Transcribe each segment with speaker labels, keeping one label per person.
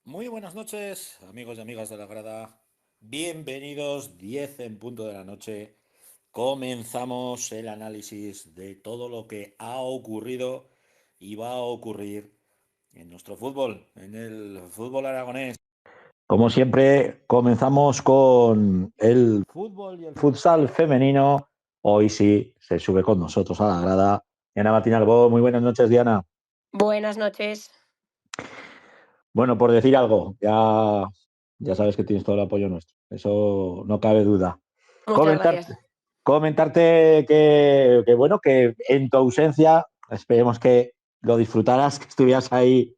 Speaker 1: Muy buenas noches, amigos y amigas de la grada. Bienvenidos, 10 en punto de la noche. Comenzamos el análisis de todo lo que ha ocurrido y va a ocurrir en nuestro fútbol, en el fútbol aragonés. Como siempre, comenzamos con el fútbol y el futsal femenino. Hoy sí, se sube con nosotros a la grada Diana Martín Albó. Muy buenas noches, Diana.
Speaker 2: Buenas noches.
Speaker 1: Bueno, por decir algo, ya sabes que tienes todo el apoyo nuestro. Eso no cabe duda.
Speaker 2: Muchas
Speaker 1: Comentarte,
Speaker 2: gracias.
Speaker 1: comentarte que, bueno, que en tu ausencia, esperemos que lo disfrutaras, que estuvieras ahí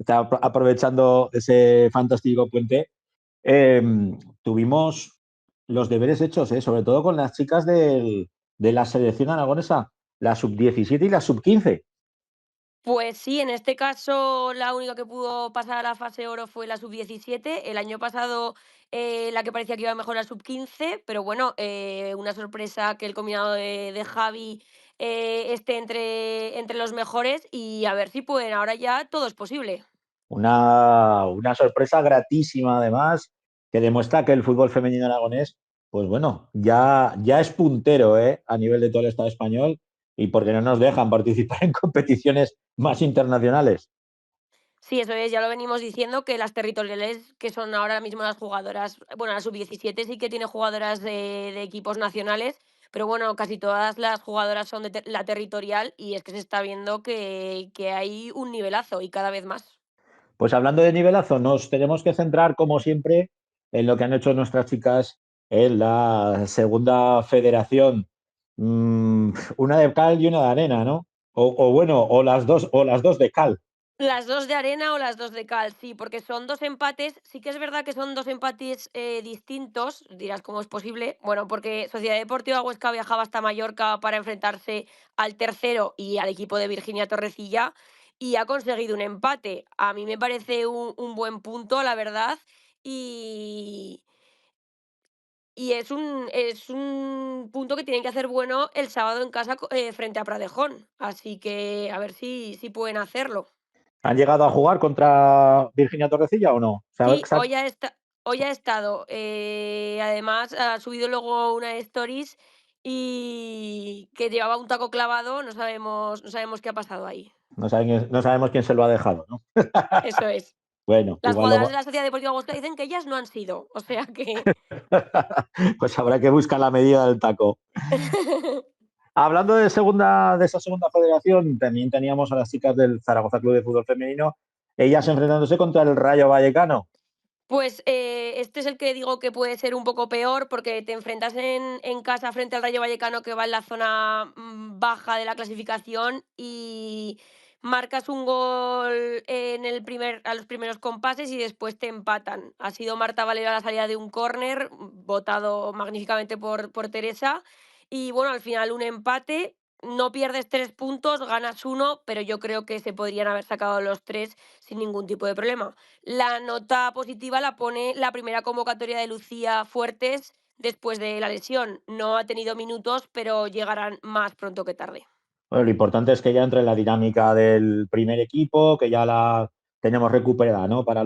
Speaker 1: aprovechando ese fantástico puente. Eh, Tuvimos los deberes hechos, sobre todo con las chicas de la selección aragonesa, la sub-17 y la sub-15.
Speaker 2: Pues sí, en este caso la única que pudo pasar a la fase oro fue la sub-17. El año pasado la que parecía que iba mejor la sub-15, pero bueno, una sorpresa que el combinado de Javi esté entre los mejores y a ver si pueden, ahora ya todo es posible.
Speaker 1: Una sorpresa gratísima, además, que demuestra que el fútbol femenino aragonés, pues bueno, ya es puntero, a nivel de todo el Estado español y porque no nos dejan participar en competiciones más internacionales.
Speaker 2: Sí, eso es, ya lo venimos diciendo, que las territoriales, que son ahora mismo las jugadoras, bueno, la sub-17 sí que tiene jugadoras de equipos nacionales, pero bueno, casi todas las jugadoras son de la territorial y es que se está viendo que hay un nivelazo y cada vez más.
Speaker 1: Pues hablando de nivelazo, nos tenemos que centrar, como siempre, en lo que han hecho nuestras chicas en la segunda federación. Una de cal y una de arena, ¿no? O bueno, o las dos de cal.
Speaker 2: Las 2 de arena o las 2 de cal, sí, porque son 2 empates. Sí que es verdad que son 2 empates, distintos. Dirás, ¿cómo es posible? Bueno, porque Sociedad Deportiva Huesca viajaba hasta Mallorca para enfrentarse al tercero y al equipo de Virginia Torrecilla, y ha conseguido un empate. A mí me parece un buen punto, la verdad, y es un punto que tienen que hacer bueno el sábado en casa frente a Pradejón. Así que a ver si pueden hacerlo.
Speaker 1: ¿Han llegado a jugar contra Virginia Torrecilla o no?
Speaker 2: Sí, hoy ha estado. Además, ha subido luego una stories y que llevaba un taco clavado, no sabemos qué ha pasado ahí.
Speaker 1: No sabemos quién se lo ha dejado, ¿no?
Speaker 2: Eso es.
Speaker 1: Bueno,
Speaker 2: Las jugadoras de la Sociedad Deportiva Huesca dicen que ellas no han sido, o sea que
Speaker 1: pues habrá que buscar la medida del taco. Hablando de esa segunda federación, también teníamos a las chicas del Zaragoza Club de Fútbol Femenino, ellas enfrentándose contra el Rayo Vallecano.
Speaker 2: Pues, este es el que digo que puede ser un poco peor, porque te enfrentas en casa frente al Rayo Vallecano, que va en la zona, baja de la clasificación, y marcas un gol a los primeros compases y después te empatan. Ha sido Marta Valero a la salida de un córner, botado magníficamente por Teresa, y bueno, al final un empate, no pierdes 3 puntos, ganas uno, pero yo creo que se podrían haber sacado los 3 sin ningún tipo de problema. La nota positiva la pone la primera convocatoria de Lucía Fuertes después de la lesión. No ha tenido minutos, pero llegarán más pronto que tarde.
Speaker 1: Bueno, lo importante es que ya entre en la dinámica del primer equipo, que ya la tenemos recuperada, ¿no? Para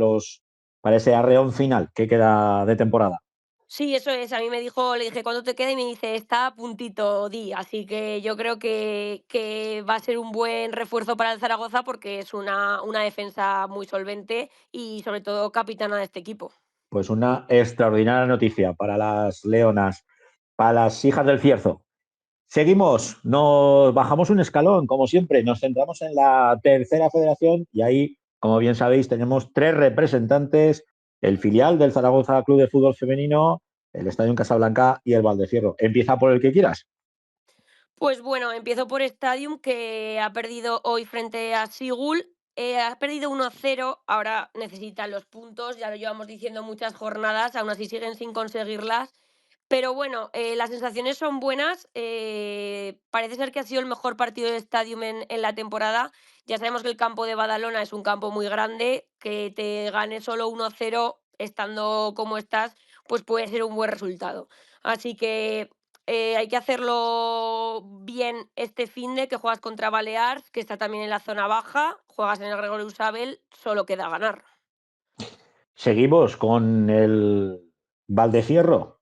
Speaker 1: ese arreón final que queda de temporada.
Speaker 2: Sí, eso es. A mí me dijo, le dije, ¿cuánto te queda? Y me dice, está a puntito, Di. Así que yo creo que va a ser un buen refuerzo para el Zaragoza porque es una defensa muy solvente y sobre todo capitana de este equipo.
Speaker 1: Pues una extraordinaria noticia para las leonas, para las hijas del Cierzo. Seguimos, nos bajamos un escalón, como siempre, nos centramos en la tercera federación y ahí, como bien sabéis, tenemos tres representantes, el filial del Zaragoza Club de Fútbol Femenino, el Estadio Casablanca y el Valdefierro. Empieza por el que quieras.
Speaker 2: Pues bueno, empiezo por Stadium, que ha perdido hoy frente a Sigul. Ha perdido 1-0, ahora necesitan los puntos, ya lo llevamos diciendo muchas jornadas, aún así siguen sin conseguirlas. Pero bueno, las sensaciones son buenas. Parece ser que ha sido el mejor partido de Stadium en la temporada. Ya sabemos que el campo de Badalona es un campo muy grande, que te gane solo 1-0 estando como estás, pues puede ser un buen resultado. Así que hay que hacerlo bien este finde, que juegas contra Balears, que está también en la zona baja, juegas en el Gregorius Abel, solo queda ganar.
Speaker 1: Seguimos con el Valdecierro.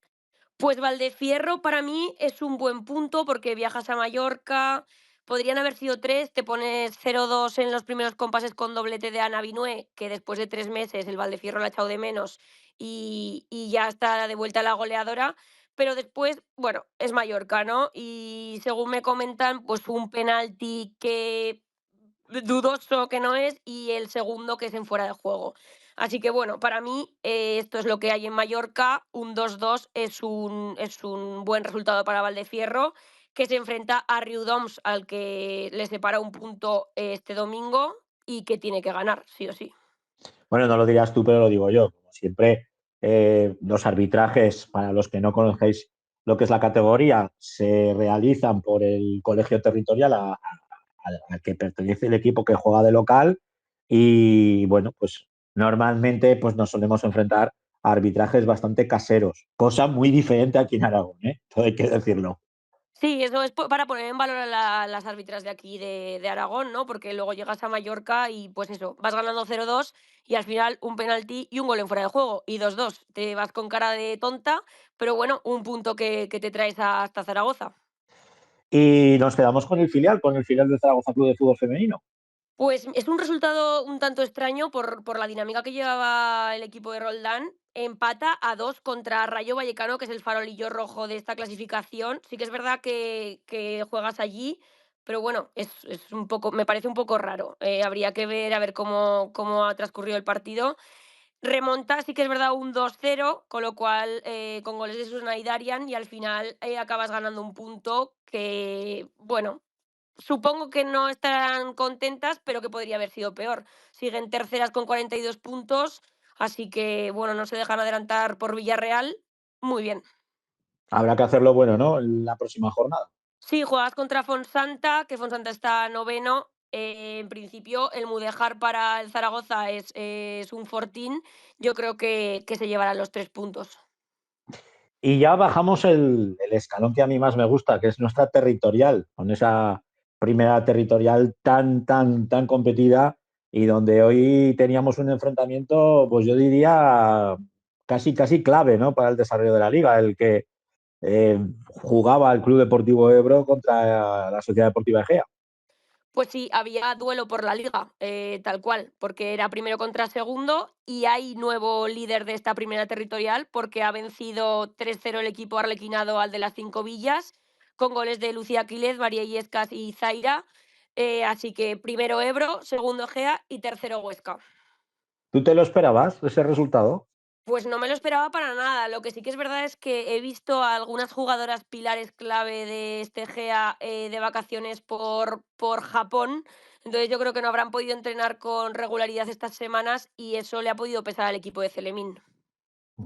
Speaker 2: Pues Valdefierro para mí es un buen punto porque viajas a Mallorca, podrían haber sido 3, te pones 0-2 en los primeros compases con doblete de Ana Vinué, que después de 3 meses el Valdefierro la ha echado de menos y ya está de vuelta la goleadora, pero después, bueno, es Mallorca, ¿no? Y según me comentan, pues un penalti que dudoso que no es y el segundo que es en fuera de juego. Así que bueno, para mí esto es lo que hay en Mallorca. Un 2-2 es un buen resultado para Valdefierro, que se enfrenta a Riudoms, al que le separa un punto este domingo y que tiene que ganar, sí o sí.
Speaker 1: Bueno, no lo dirás tú, pero lo digo yo. Como siempre, los arbitrajes, para los que no conozcáis lo que es la categoría, se realizan por el colegio territorial al que pertenece el equipo que juega de local y bueno, pues normalmente pues nos solemos enfrentar a arbitrajes bastante caseros, cosa muy diferente aquí en Aragón, ¿eh? Todo hay que decirlo.
Speaker 2: Sí, eso es para poner en valor a las árbitras de aquí de Aragón, ¿no? Porque luego llegas a Mallorca y pues eso, vas ganando 0-2 y al final un penalti y un gol en fuera de juego y 2-2. Te vas con cara de tonta, pero bueno, un punto que te traes hasta Zaragoza.
Speaker 1: Y nos quedamos con el filial del Zaragoza Club de Fútbol Femenino.
Speaker 2: Pues es un resultado un tanto extraño por la dinámica que llevaba el equipo de Roldán. Empata a 2 contra Rayo Vallecano, que es el farolillo rojo de esta clasificación. Sí que es verdad que juegas allí, pero bueno, es un poco, me parece un poco raro. Habría que ver a ver cómo ha transcurrido el partido. Remonta, sí que es verdad, un 2-0, con lo cual, con goles de Susana y Darian, y al final acabas ganando un punto que, bueno, supongo que no estarán contentas, pero que podría haber sido peor. Siguen terceras con 42 puntos, así que, bueno, no se dejan adelantar por Villarreal. Muy bien.
Speaker 1: Habrá que hacerlo bueno, ¿no? En la próxima jornada.
Speaker 2: Sí, juegas contra Fonsanta, que Fonsanta está noveno. En principio, el Mudéjar para el Zaragoza es un fortín. Yo creo que se llevarán los 3 puntos.
Speaker 1: Y ya bajamos el escalón que a mí más me gusta, que es nuestra territorial, con esa primera territorial tan, tan, tan competida y donde hoy teníamos un enfrentamiento, pues yo diría casi, casi clave, ¿no? Para el desarrollo de la liga, el que jugaba el Club Deportivo Ebro contra la Sociedad Deportiva Egea.
Speaker 2: Pues sí, había duelo por la liga, tal cual, porque era primero contra segundo y hay nuevo líder de esta primera territorial porque ha vencido 3-0 el equipo arlequinado al de las Cinco Villas, con goles de Lucía Quílez, María Illescas y Zaira. Así que primero Ebro, segundo Gea y tercero Huesca.
Speaker 1: ¿Tú te lo esperabas, ese resultado?
Speaker 2: Pues no me lo esperaba para nada. Lo que sí que es verdad es que he visto a algunas jugadoras pilares clave de este GEA de vacaciones por Japón. Entonces yo creo que no habrán podido entrenar con regularidad estas semanas y eso le ha podido pesar al equipo de Celemín.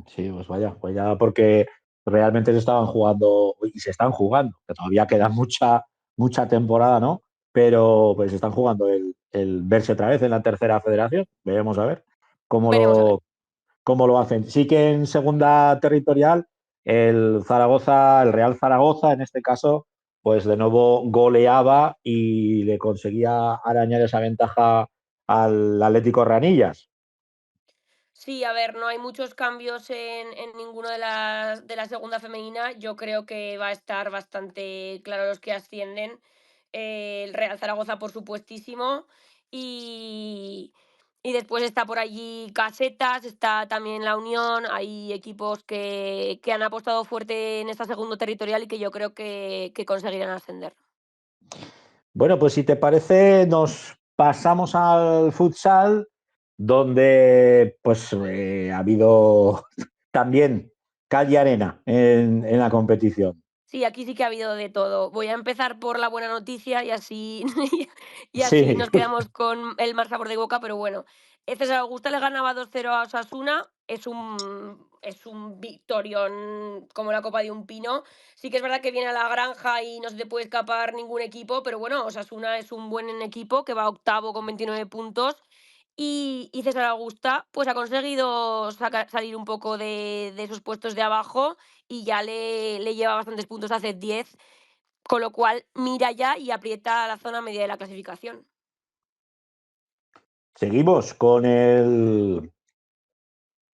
Speaker 1: Sí, pues ya porque realmente se estaban jugando y se están jugando, que todavía queda mucha, mucha temporada, ¿no? Pero pues están jugando el verse otra vez en la tercera federación. Veremos a ver cómo
Speaker 2: Veremos a ver.
Speaker 1: lo, cómo lo hacen. Sí que en segunda territorial, el Zaragoza, el Real Zaragoza, en este caso, pues de nuevo goleaba y le conseguía arañar esa ventaja al Atlético Ranillas.
Speaker 2: Sí, a ver, no hay muchos cambios en ninguno de la segunda femenina. Yo creo que va a estar bastante claro los que ascienden. El Real Zaragoza, por supuestísimo. Y, y después está por allí Casetas, está también la Unión. Hay equipos que han apostado fuerte en esta segunda territorial y que yo creo que conseguirán ascender.
Speaker 1: Bueno, pues si te parece, nos pasamos al futsal, donde pues ha habido también cal y arena en la competición.
Speaker 2: Sí, aquí sí que ha habido de todo. Voy a empezar por la buena noticia y así y así
Speaker 1: Sí,
Speaker 2: nos quedamos con el mal sabor de boca, pero bueno. César Augusta le ganaba 2-0 a Osasuna, es un victorión como la copa de un pino. Sí que es verdad que viene a la granja y no se te puede escapar ningún equipo, pero bueno, Osasuna es un buen equipo que va octavo con 29 puntos y César Augusta, pues ha conseguido salir un poco de esos puestos de abajo y ya le lleva bastantes puntos, hace 10, con lo cual mira ya y aprieta la zona media de la clasificación.
Speaker 1: seguimos con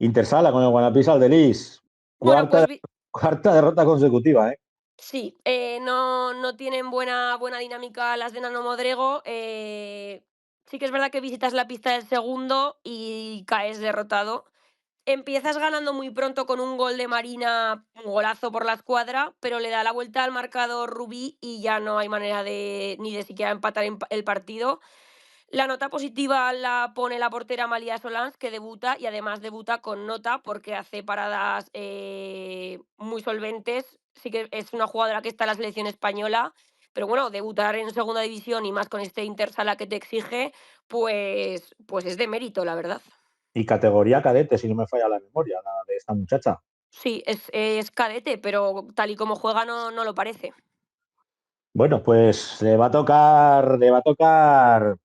Speaker 1: Intersala con el Guanapis Aldelis.
Speaker 2: Bueno,
Speaker 1: Cuarta,
Speaker 2: pues
Speaker 1: cuarta derrota consecutiva, ¿eh?
Speaker 2: sí, no tienen buena dinámica las de Nano Modrego. Sí que es verdad que visitas la pista del segundo y caes derrotado. Empiezas ganando muy pronto con un gol de Marina, un golazo por la escuadra, pero le da la vuelta al marcador Rubí y ya no hay manera de ni de siquiera empatar el partido. La nota positiva la pone la portera Amalia Solans, que debuta y además debuta con nota porque hace paradas muy solventes. Sí que es una jugadora que está en la selección española, pero bueno, debutar en segunda división y más con este Intersala que te exige, pues es de mérito, la verdad.
Speaker 1: Y categoría cadete, si no me falla la memoria, la de esta muchacha.
Speaker 2: Sí, es cadete, pero tal y como juega no lo parece.
Speaker 1: Bueno, pues le va a tocar,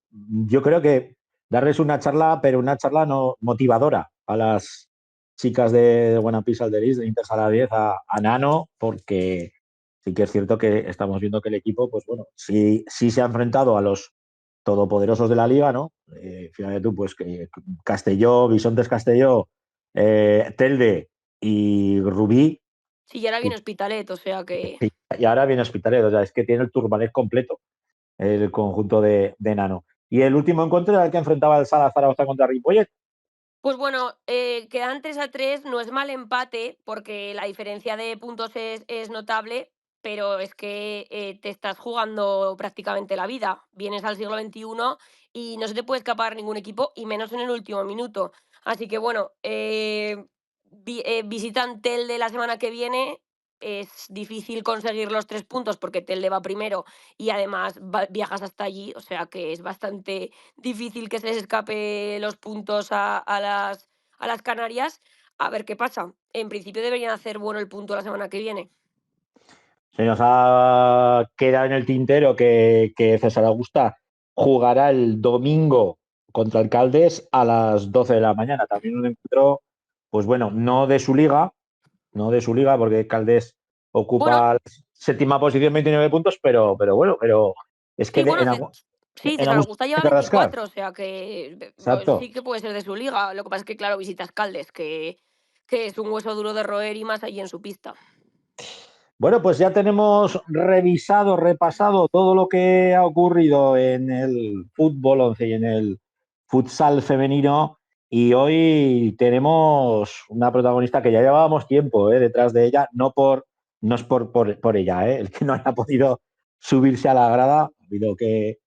Speaker 1: yo creo que darles una charla, pero una charla no motivadora a las chicas de Guanapis Alderis, de Intersala 10 a Nano, porque sí que es cierto que estamos viendo que el equipo, pues bueno, sí se ha enfrentado a los todopoderosos de la liga, ¿no? Fíjate tú, pues que Castelló, Bisontes Castelló, Telde y Rubí,
Speaker 2: Sí, ya ahora
Speaker 1: y,
Speaker 2: viene Hospitalet, o sea que.
Speaker 1: y ahora viene Hospitalet, o sea, es que tiene el turbalet completo el conjunto de Nano. Y el último encuentro era el que enfrentaba el Sala Zaragoza contra Ripollet.
Speaker 2: Pues bueno, quedan 3-3, no es mal empate, porque la diferencia de puntos es notable, pero es que te estás jugando prácticamente la vida. Vienes al siglo XXI y no se te puede escapar ningún equipo, y menos en el último minuto. Así que bueno, visitan Telde la semana que viene. Es difícil conseguir los 3 puntos porque Telde va primero y además viajas hasta allí, o sea que es bastante difícil que se les escape los puntos a las Canarias. A ver qué pasa. En principio deberían hacer bueno el punto la semana que viene.
Speaker 1: Se nos ha quedado en el tintero que César Augusta jugará el domingo contra Alcaldes a las 12 de la mañana. También un encuentro, pues bueno, no de su liga, porque Caldes
Speaker 2: Bueno,
Speaker 1: ocupa la séptima posición, 29 puntos, pero bueno, pero es que
Speaker 2: sí, bueno, sí,
Speaker 1: en
Speaker 2: César
Speaker 1: Augusta
Speaker 2: Augusta
Speaker 1: hay
Speaker 2: lleva
Speaker 1: que rascar.
Speaker 2: 24, o sea que sí
Speaker 1: Exacto.
Speaker 2: que puede ser de su liga. Lo que pasa es que, claro, visitas Caldes, que es un hueso duro de roer y más allí en su pista.
Speaker 1: Bueno, pues ya tenemos revisado, repasado todo lo que ha ocurrido en el fútbol 11 y en el futsal femenino. Y hoy tenemos una protagonista que ya llevábamos tiempo detrás de ella, no es por ella, el que no haya podido subirse a la grada, ha habido que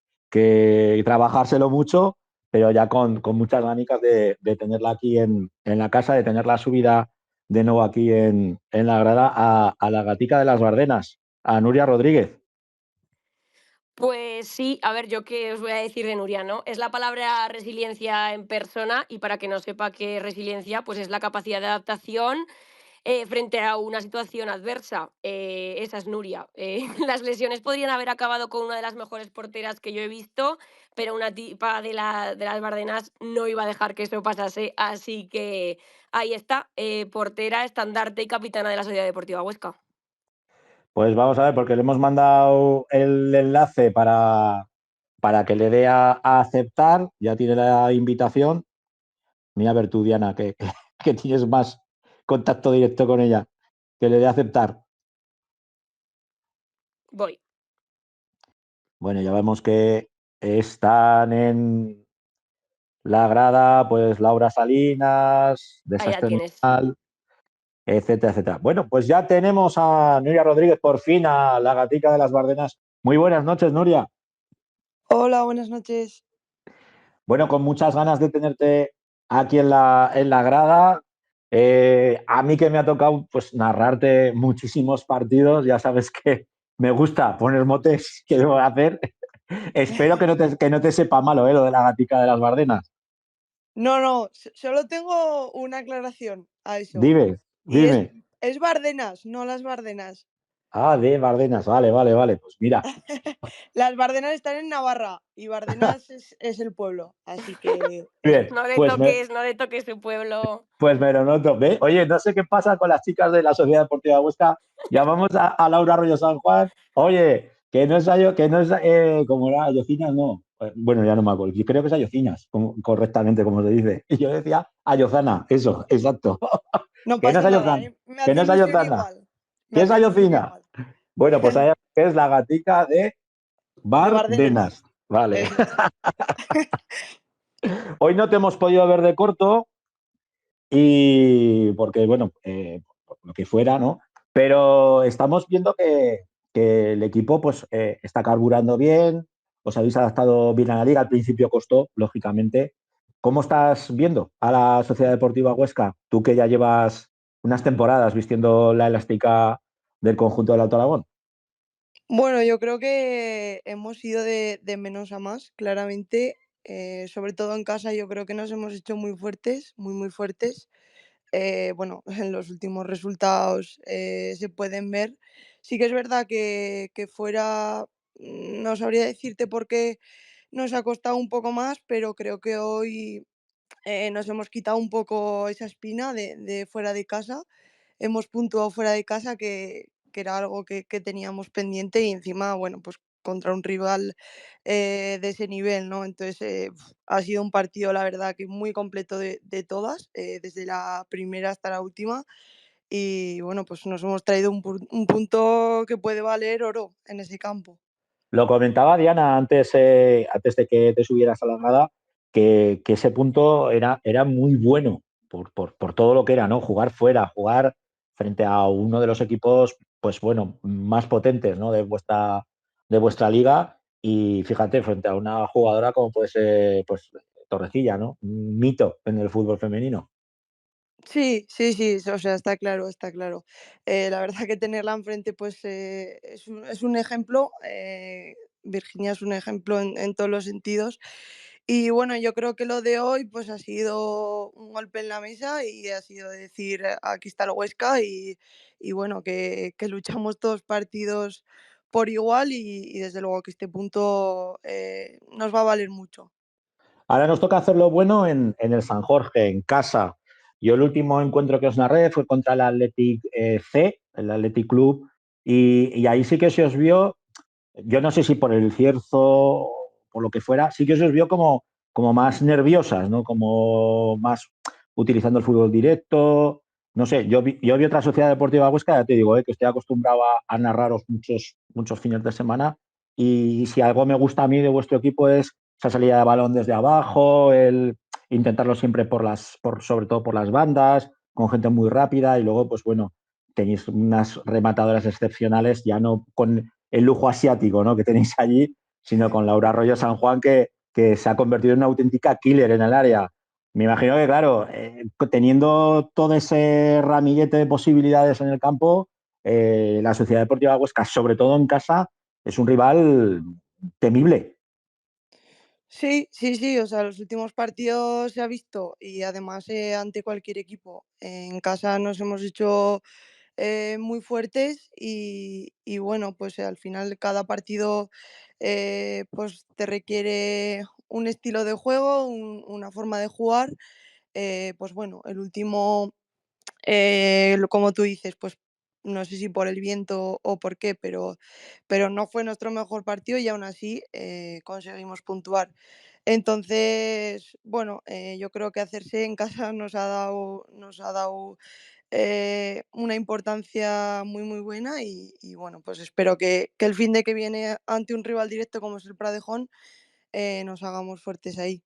Speaker 1: trabajárselo mucho, pero ya con muchas ganas de tenerla aquí en la casa, de tenerla subida de nuevo aquí en la grada a la gatica de las Bardenas, a Nuria Rodríguez.
Speaker 2: Pues sí, a ver, yo qué os voy a decir de Nuria, ¿no? Es la palabra resiliencia en persona y para que no sepa qué es resiliencia, pues es la capacidad de adaptación frente a una situación adversa. Esa es Nuria. Las lesiones podrían haber acabado con una de las mejores porteras que yo he visto, pero una tipa de las Bardenas no iba a dejar que eso pasase. Así que ahí está, portera, estandarte y capitana de la Sociedad Deportiva Huesca.
Speaker 1: Pues vamos a ver, porque le hemos mandado el enlace para que le dé a aceptar, ya tiene la invitación. Mira a ver tú, Diana, que tienes más contacto directo con ella, que le dé a aceptar.
Speaker 2: Voy,
Speaker 1: Bueno, ya vemos que están en la grada, pues Laura Salinas,
Speaker 2: ahí la
Speaker 1: Desastre
Speaker 2: tienes.
Speaker 1: Animal, etcétera, etcétera. Bueno, pues ya tenemos a Nuria Rodríguez por fin, a la gatica de las Bardenas. Muy buenas noches, Nuria.
Speaker 3: Hola, buenas noches.
Speaker 1: Bueno, con muchas ganas de tenerte aquí en la grada. A mí que me ha tocado pues narrarte muchísimos partidos, ya sabes que me gusta poner motes que debo hacer. Espero que no te sepa malo, lo de la gatica de las Bardenas.
Speaker 3: No, no, solo tengo una aclaración a eso.
Speaker 1: Dime,
Speaker 3: Y
Speaker 1: dime.
Speaker 3: es Bardenas, no las Bardenas.
Speaker 1: Ah, de Bardenas, vale, vale, vale. Pues mira,
Speaker 3: Las Bardenas están en Navarra y Bardenas es el pueblo. Así que eso.
Speaker 1: bien, pues me,
Speaker 2: No le toques su pueblo.
Speaker 1: Pues me lo noto. ¿Ve? Oye, no sé qué pasa con las chicas de la Sociedad Deportiva Huesca. Llamamos a Laura Arroyo San Juan. Oye, que no es, que no es como era Yocinas, no. Bueno, ya no me acuerdo. Yo creo que es Ayociñas, correctamente, como se dice. Y yo decía Ayozana, eso, exacto.
Speaker 3: No
Speaker 1: Que no es
Speaker 3: pasa nada,
Speaker 1: Ayozana,
Speaker 3: ¿eh? Me
Speaker 1: que no
Speaker 3: hace
Speaker 1: es
Speaker 3: ilusión
Speaker 1: Ayozana,
Speaker 3: igual. Me
Speaker 1: que es
Speaker 3: hace ilusión
Speaker 1: Ayocina.
Speaker 3: igual.
Speaker 1: Bueno, pues ella es la gatica de
Speaker 3: De Bardenas.
Speaker 1: Bardenas. Vale.
Speaker 3: Eso es.
Speaker 1: Hoy no te hemos podido ver de corto y porque, bueno, por lo que fuera, ¿no? Pero estamos viendo que el equipo pues está carburando bien, os habéis adaptado bien a la liga, al principio costó, lógicamente. ¿Cómo estás viendo a la Sociedad Deportiva Huesca? Tú que ya llevas unas temporadas vistiendo la elástica del conjunto del Alto Aragón.
Speaker 3: Bueno, yo creo que hemos ido de menos a más, claramente. Sobre todo en casa, yo creo que nos hemos hecho muy fuertes, muy, muy fuertes. Bueno, en los últimos resultados se pueden ver. Sí que es verdad que fuera, no sabría decirte por qué nos ha costado un poco más, pero creo que hoy nos hemos quitado un poco esa espina de fuera de casa. Hemos puntuado fuera de casa, que era algo que teníamos pendiente y encima, bueno, pues contra un rival de ese nivel, ¿no? Entonces ha sido un partido, la verdad, que muy completo de todas, desde la primera hasta la última. Y bueno, pues nos hemos traído un punto que puede valer oro en ese campo.
Speaker 1: Lo comentaba Diana antes de que te subieras a la grada, que ese punto era muy bueno por todo lo que era, ¿no? Jugar fuera, jugar frente a uno de los equipos, pues bueno, más potentes, ¿no? De vuestra liga. Y fíjate, frente a una jugadora como puede ser, pues, Torrecilla, ¿no? Un mito en el fútbol femenino.
Speaker 3: Sí, sí, sí, o sea, está claro, está claro. La verdad que tenerla enfrente, pues, es un ejemplo, Virginia es un ejemplo en todos los sentidos. Y bueno, yo creo que lo de hoy, pues, ha sido un golpe en la mesa y ha sido decir: Aquí está el Huesca", y bueno, que luchamos todos partidos por igual y desde luego que este punto, nos va a valer mucho.
Speaker 1: Ahora nos toca hacerlo bueno en el San Jorge, en casa. Yo el último encuentro que os narré fue contra el Athletic C, el Athletic Club, y ahí sí que se os vio, yo no sé si por el cierzo o por lo que fuera, sí que se os vio como más nerviosas, ¿no? Como más utilizando el fútbol directo. No sé, yo vi otra sociedad deportiva Huesca, ya te digo, que estoy acostumbrado a narraros muchos fines de semana. Y si algo me gusta a mí de vuestro equipo es esa salida de balón desde abajo, el intentarlo siempre sobre todo por las bandas, con gente muy rápida y luego, pues bueno, tenéis unas rematadoras excepcionales, ya no con el lujo asiático, ¿no? Que tenéis allí, sino con Laura Arroyo San Juan, que se ha convertido en una auténtica killer en el área. Me imagino que, claro, teniendo todo ese ramillete de posibilidades en el campo, la Sociedad Deportiva Huesca, sobre todo en casa, es un rival temible.
Speaker 3: Sí, sí, sí, o sea, los últimos partidos se ha visto y además ante cualquier equipo. En casa nos hemos hecho muy fuertes y bueno, pues al final cada partido pues te requiere un estilo de juego, una forma de jugar. Pues bueno, el último como tú dices, pues no sé si por el viento o por qué, pero no fue nuestro mejor partido y aún así conseguimos puntuar. Entonces, bueno, yo creo que hacerse en casa nos ha dado una importancia muy, muy buena y bueno, pues espero que el fin de que viene ante un rival directo como es el Pradejón, nos hagamos fuertes ahí.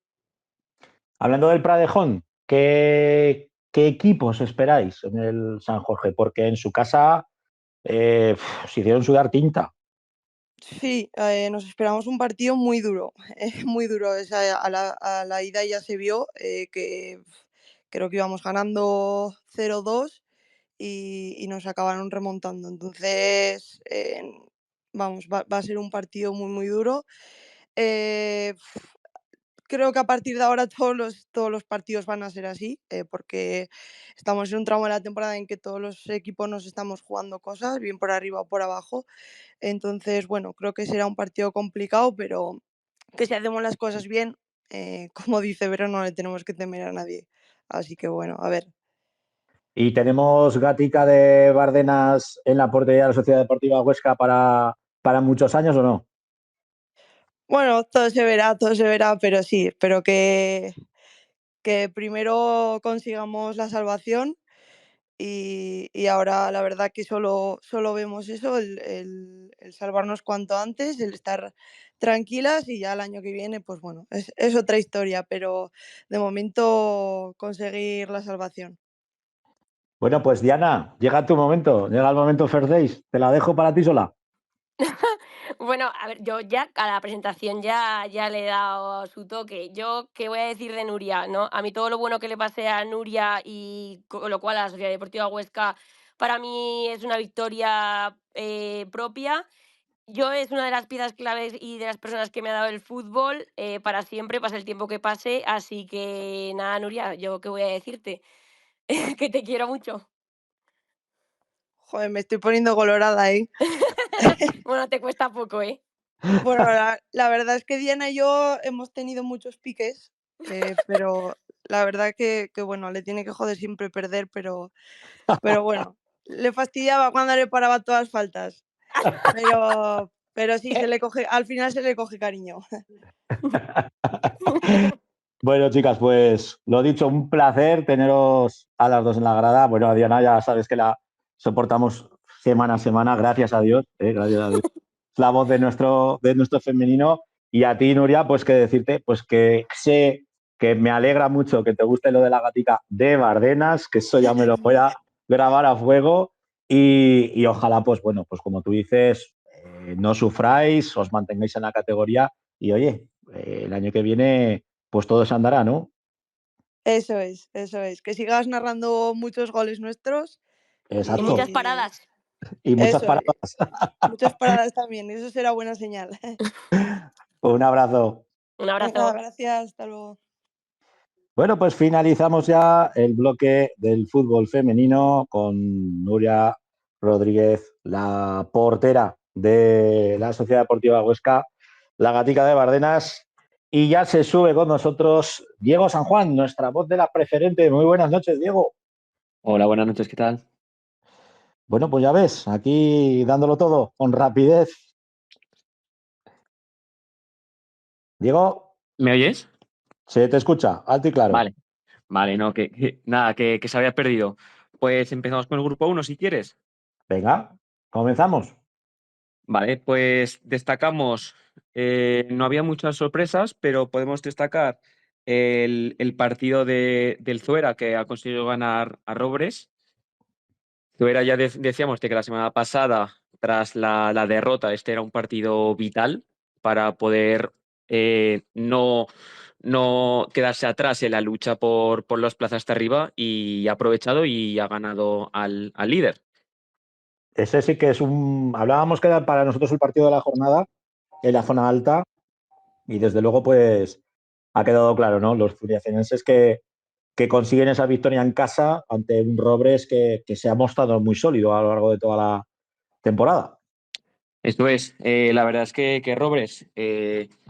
Speaker 1: Hablando del Pradejón, ¿qué equipos esperáis en el San Jorge? Porque en su casa se hicieron sudar tinta.
Speaker 3: Sí, nos esperamos un partido muy duro, muy duro. O sea, a la ida ya se vio que creo que íbamos ganando 0-2 y nos acabaron remontando. Entonces, vamos, va a ser un partido muy, muy duro. Eh, Creo que a partir de ahora todos los partidos van a ser así, porque estamos en un tramo de la temporada en que todos los equipos nos estamos jugando cosas, bien por arriba o por abajo. Entonces, bueno, creo que será un partido complicado, pero que si hacemos las cosas bien, como dice Vero, no le tenemos que temer a nadie. Así que bueno, a ver.
Speaker 1: Y tenemos Gatica de Bárdenas en la portería de la Sociedad Deportiva Huesca para muchos años, ¿o no?
Speaker 3: Bueno, todo se verá, pero sí, espero que primero consigamos la salvación y ahora la verdad que solo vemos eso, el salvarnos cuanto antes, el estar tranquilas y ya el año que viene, pues bueno, es otra historia, pero de momento conseguir la salvación.
Speaker 1: Bueno, pues Diana, llega tu momento, llega el momento First Days. Te la dejo para ti sola.
Speaker 2: Bueno, a ver, yo ya a la presentación ya le he dado su toque. Yo, ¿qué voy a decir de Nuria, no? A mí todo lo bueno que le pase a Nuria y con lo cual a la Sociedad Deportiva Huesca para mí es una victoria propia. Yo es una de las piezas claves y de las personas que me ha dado el fútbol para siempre, pase el tiempo que pase. Así que nada, Nuria, yo qué voy a decirte, que te quiero mucho.
Speaker 3: Joder, me estoy poniendo colorada, ¿eh?
Speaker 2: Bueno, te cuesta poco, ¿eh?
Speaker 3: Bueno, la verdad es que Diana y yo hemos tenido muchos piques, pero la verdad que bueno, le tiene que joder siempre perder, pero bueno, le fastidiaba cuando le paraba todas faltas. Pero sí, al final se le coge cariño.
Speaker 1: Bueno, chicas, pues lo dicho, un placer teneros a las dos en la grada. Bueno, a Diana ya sabes que la soportamos semana a semana, gracias a Dios, gracias a Dios. Es la voz de nuestro femenino. Y a ti, Nuria, pues que decirte, pues que sé que me alegra mucho que te guste lo de la gatica de Bardenas, que eso ya me lo voy a grabar a fuego. Y ojalá, pues bueno, pues como tú dices, no sufráis, os mantengáis en la categoría y oye, el año que viene pues todo se andará, ¿no?
Speaker 3: Eso es, eso es. Que sigas narrando muchos goles nuestros
Speaker 2: Y muchas
Speaker 1: Exacto.
Speaker 3: y
Speaker 2: paradas.
Speaker 1: Y muchas
Speaker 3: eso,
Speaker 1: paradas.
Speaker 3: muchas paradas también, eso será buena señal.
Speaker 1: Un abrazo.
Speaker 2: Un
Speaker 3: Venga,
Speaker 2: abrazo.
Speaker 3: gracias, hasta luego.
Speaker 1: Bueno, pues finalizamos ya el bloque del fútbol femenino con Nuria Rodríguez, la portera de la Sociedad Deportiva Huesca, la gatica de Bardenas. Y ya se sube con nosotros Diego San Juan, nuestra voz de la preferente. Muy buenas noches, Diego.
Speaker 4: Hola, buenas noches, ¿qué tal?
Speaker 1: Bueno, pues ya ves, aquí dándolo todo con rapidez. Diego,
Speaker 4: ¿Me oyes?
Speaker 1: se te escucha, alto y claro.
Speaker 4: Vale, vale, no, nada, que se había perdido. Pues empezamos con el grupo uno, si quieres.
Speaker 1: Venga, comenzamos.
Speaker 4: Vale, pues destacamos, no había muchas sorpresas, pero podemos destacar el partido del Zuera que ha conseguido ganar a Robres. Zuera ya decíamos de que la semana pasada, tras la derrota, este era un partido vital para poder no quedarse atrás en la lucha por las plazas de arriba y ha aprovechado y ha ganado al líder.
Speaker 1: Ese sí que es un. Hablábamos que era para nosotros el partido de la jornada en la zona alta y desde luego, pues ha quedado claro, ¿no? Los zuriacenses que consiguen esa victoria en casa ante un Robres que se ha mostrado muy sólido a lo largo de toda la temporada.
Speaker 4: Esto es, la verdad es que Robres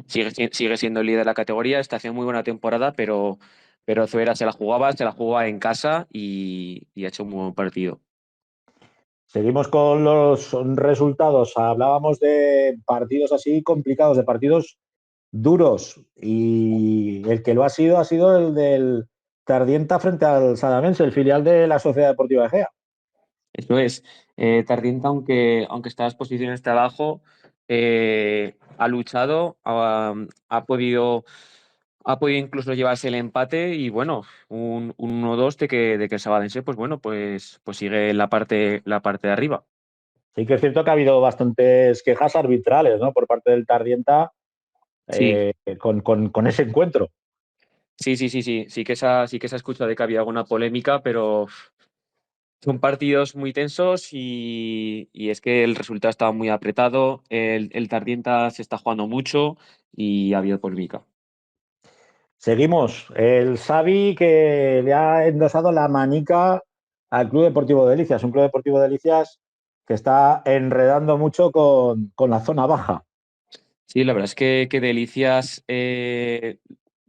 Speaker 4: sigue siendo el líder de la categoría, está haciendo muy buena temporada, pero Zuera se la jugaba en casa y ha hecho un muy buen partido.
Speaker 1: Seguimos con los resultados. Hablábamos de partidos así complicados, de partidos duros. Y el que lo ha sido el del Tardienta frente al Sadamense, el filial de la Sociedad Deportiva Egea.
Speaker 4: Eso es, Tardienta, aunque está en las posiciones de abajo, ha luchado, ha podido incluso llevarse el empate y bueno, un 1-2 de que el Sabadense, pues bueno, pues sigue en la parte de arriba.
Speaker 1: Sí que es cierto que ha habido bastantes quejas arbitrales, ¿no? Por parte del Tardienta
Speaker 4: Sí,
Speaker 1: con ese encuentro.
Speaker 4: sí que se ha escuchado de que había alguna polémica, pero son partidos muy tensos y es que el resultado estaba muy apretado, el Tardienta se está jugando mucho y ha habido polémica.
Speaker 1: Seguimos. El Xavi que le ha endosado la manica al Club Deportivo Delicias, un Club Deportivo Delicias que está enredando mucho con la zona baja.
Speaker 4: Sí, la verdad es que Delicias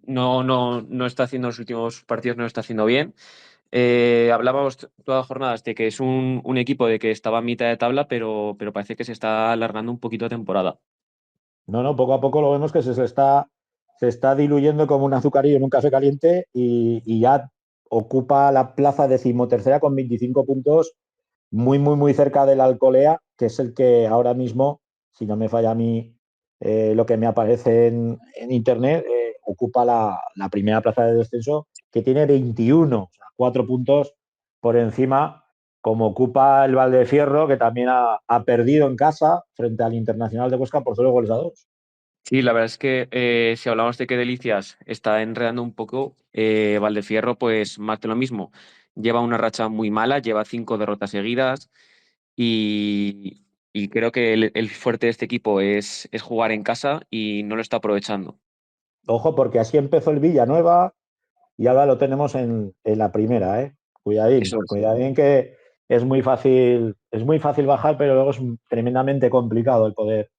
Speaker 4: no está haciendo los últimos partidos, no lo está haciendo bien. Hablábamos todas las jornadas de que es un equipo de que estaba a mitad de tabla, pero parece que se está alargando un poquito la temporada.
Speaker 1: No, poco a poco lo vemos que se está diluyendo como un azucarillo en un café caliente y ya ocupa la plaza decimotercera con 25 puntos, muy cerca del Alcolea, que es el que ahora mismo, si no me falla a mí lo que me aparece en internet, ocupa la primera plaza de descenso, que tiene 21, o sea, 4 puntos por encima, como ocupa el Valdefierro, que también ha perdido en casa frente al Internacional de Huesca por 0 goles a 2.
Speaker 4: Sí, la verdad es que si hablamos de que Delicias está enredando un poco, Valdefierro, pues más de lo mismo. Lleva una racha muy mala, lleva 5 derrotas seguidas y creo que el fuerte de este equipo es jugar en casa y no lo está aprovechando.
Speaker 1: Ojo, porque así empezó el Villanueva y ahora lo tenemos en la primera, ¿eh?
Speaker 4: Eso es.
Speaker 1: Cuidadín que es muy fácil bajar, pero luego es tremendamente complicado el poder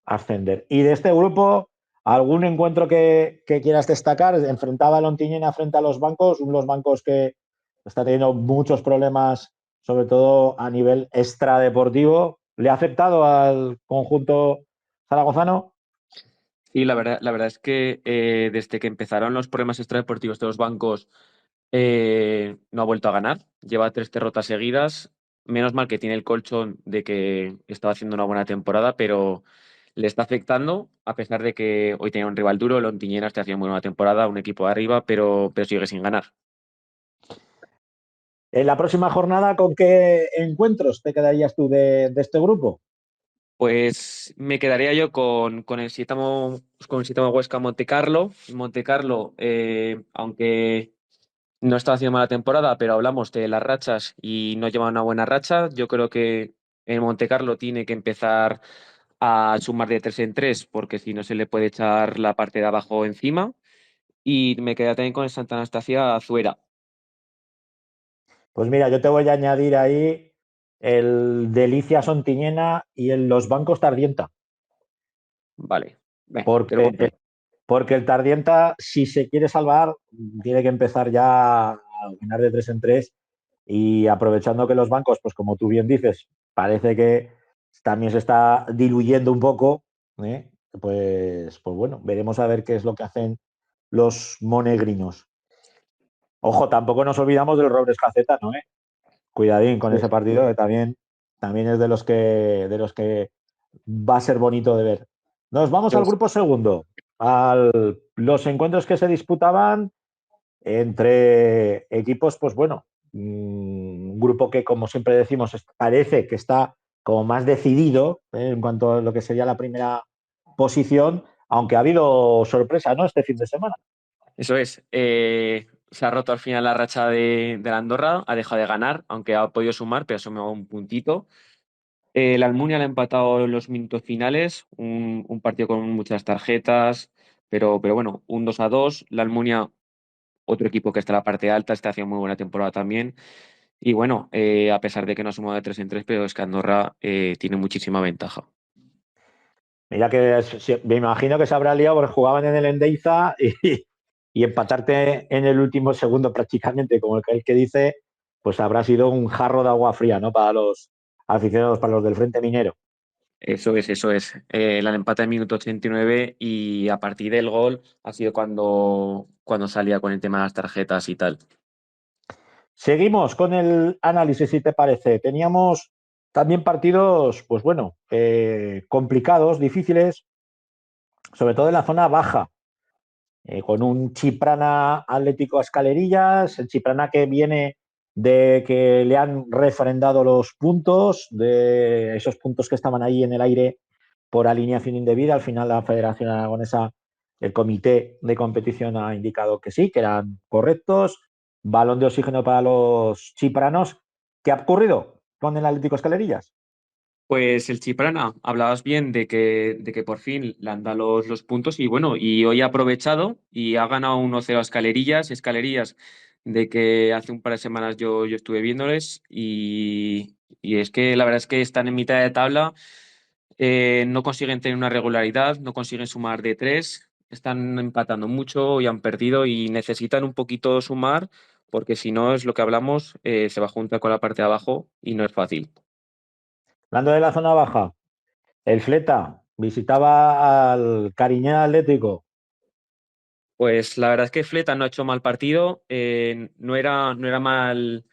Speaker 1: ascender. Y de este grupo, ¿algún encuentro que quieras destacar? Enfrentaba a Lontiñena frente a los bancos que están teniendo muchos problemas, sobre todo a nivel extradeportivo. ¿Le ha afectado al conjunto zaragozano?
Speaker 4: Sí, la verdad es que desde que empezaron los problemas extradeportivos de los bancos, no ha vuelto a ganar. Lleva 3 derrotas seguidas. Menos mal que tiene el colchón de que estaba haciendo una buena temporada, pero le está afectando, a pesar de que hoy tenía un rival duro. Lontiñera está haciendo muy buena temporada, un equipo de arriba, pero sigue sin ganar.
Speaker 1: En la próxima jornada, ¿con qué encuentros te quedarías tú de este grupo?
Speaker 4: Pues me quedaría yo con el Sietamo Huesca Montecarlo. Montecarlo, aunque no está haciendo mala temporada, pero hablamos de las rachas y no lleva una buena racha. Yo creo que el Montecarlo tiene que empezar a sumar de 3 en 3, porque si no se le puede echar la parte de abajo encima. Y me quedaría también con el Santa Anastasia Azuera.
Speaker 1: Pues mira, yo te voy a añadir ahí el Delicia Sontiñena y el Los Bancos Tardienta,
Speaker 4: Vale, te lo
Speaker 1: porque,
Speaker 4: compro.
Speaker 1: porque el Tardienta, si se quiere salvar, tiene que empezar ya a ganar de 3 en 3 y aprovechando que los bancos, pues como tú bien dices, parece que también se está diluyendo un poco, ¿eh? Pues bueno, veremos a ver qué es lo que hacen los monegrinos. Ojo, tampoco nos olvidamos del Robles Caceta, ¿no? Cuidadín con ese partido que también es de los que va a ser bonito de ver. Nos vamos al grupo segundo, a los encuentros que se disputaban entre equipos, pues bueno, un grupo que, como siempre decimos, parece que está como más decidido en cuanto a lo que sería la primera posición, aunque ha habido sorpresa, ¿no? Este fin de semana.
Speaker 4: Eso es. Se ha roto al final la racha de la Andorra, ha dejado de ganar, aunque ha podido sumar, pero ha sumado un puntito. La Almunia le ha empatado en los minutos finales, un partido con muchas tarjetas, pero bueno, un 2-2. La Almunia, otro equipo que está en la parte alta, está haciendo muy buena temporada también. Y bueno, a pesar de que no ha sumado de 3 en 3, pero es que Andorra tiene muchísima ventaja.
Speaker 1: Mira que me imagino que se habrá liado porque jugaban en el Endeiza y empatarte en el último segundo prácticamente, como el que dice, pues habrá sido un jarro de agua fría, ¿no? Para los aficionados, para los del Frente Minero.
Speaker 4: Eso es, eso es. La empata en minuto 89 y a partir del gol ha sido cuando salía con el tema de las tarjetas y tal.
Speaker 1: Seguimos con el análisis, si te parece. Teníamos también partidos, pues bueno, complicados, difíciles, sobre todo en la zona baja. Con un Chiprana Atlético a Escalerillas, el Chiprana que viene de que le han refrendado los puntos, de esos puntos que estaban ahí en el aire por alineación indebida. Al final la Federación Aragonesa, el comité de competición ha indicado que sí, que eran correctos. Balón de oxígeno para los chipranos. ¿Qué ha ocurrido con el Atlético Escalerillas?
Speaker 4: Pues el Chiprana, hablabas bien de que por fin le han dado los puntos y bueno, y hoy ha aprovechado y ha ganado 1-0 a Escalerillas. Escalerillas de que hace un par de semanas yo estuve viéndoles y es que la verdad es que están en mitad de tabla, no consiguen tener una regularidad, no consiguen sumar de 3, están empatando mucho y han perdido y necesitan un poquito sumar porque si no es lo que hablamos, se va a juntar con la parte de abajo y no es fácil.
Speaker 1: Hablando de la zona baja, el Fleta visitaba al Cariñena Atlético.
Speaker 4: Pues la verdad es que Fleta no ha hecho mal partido, no era mal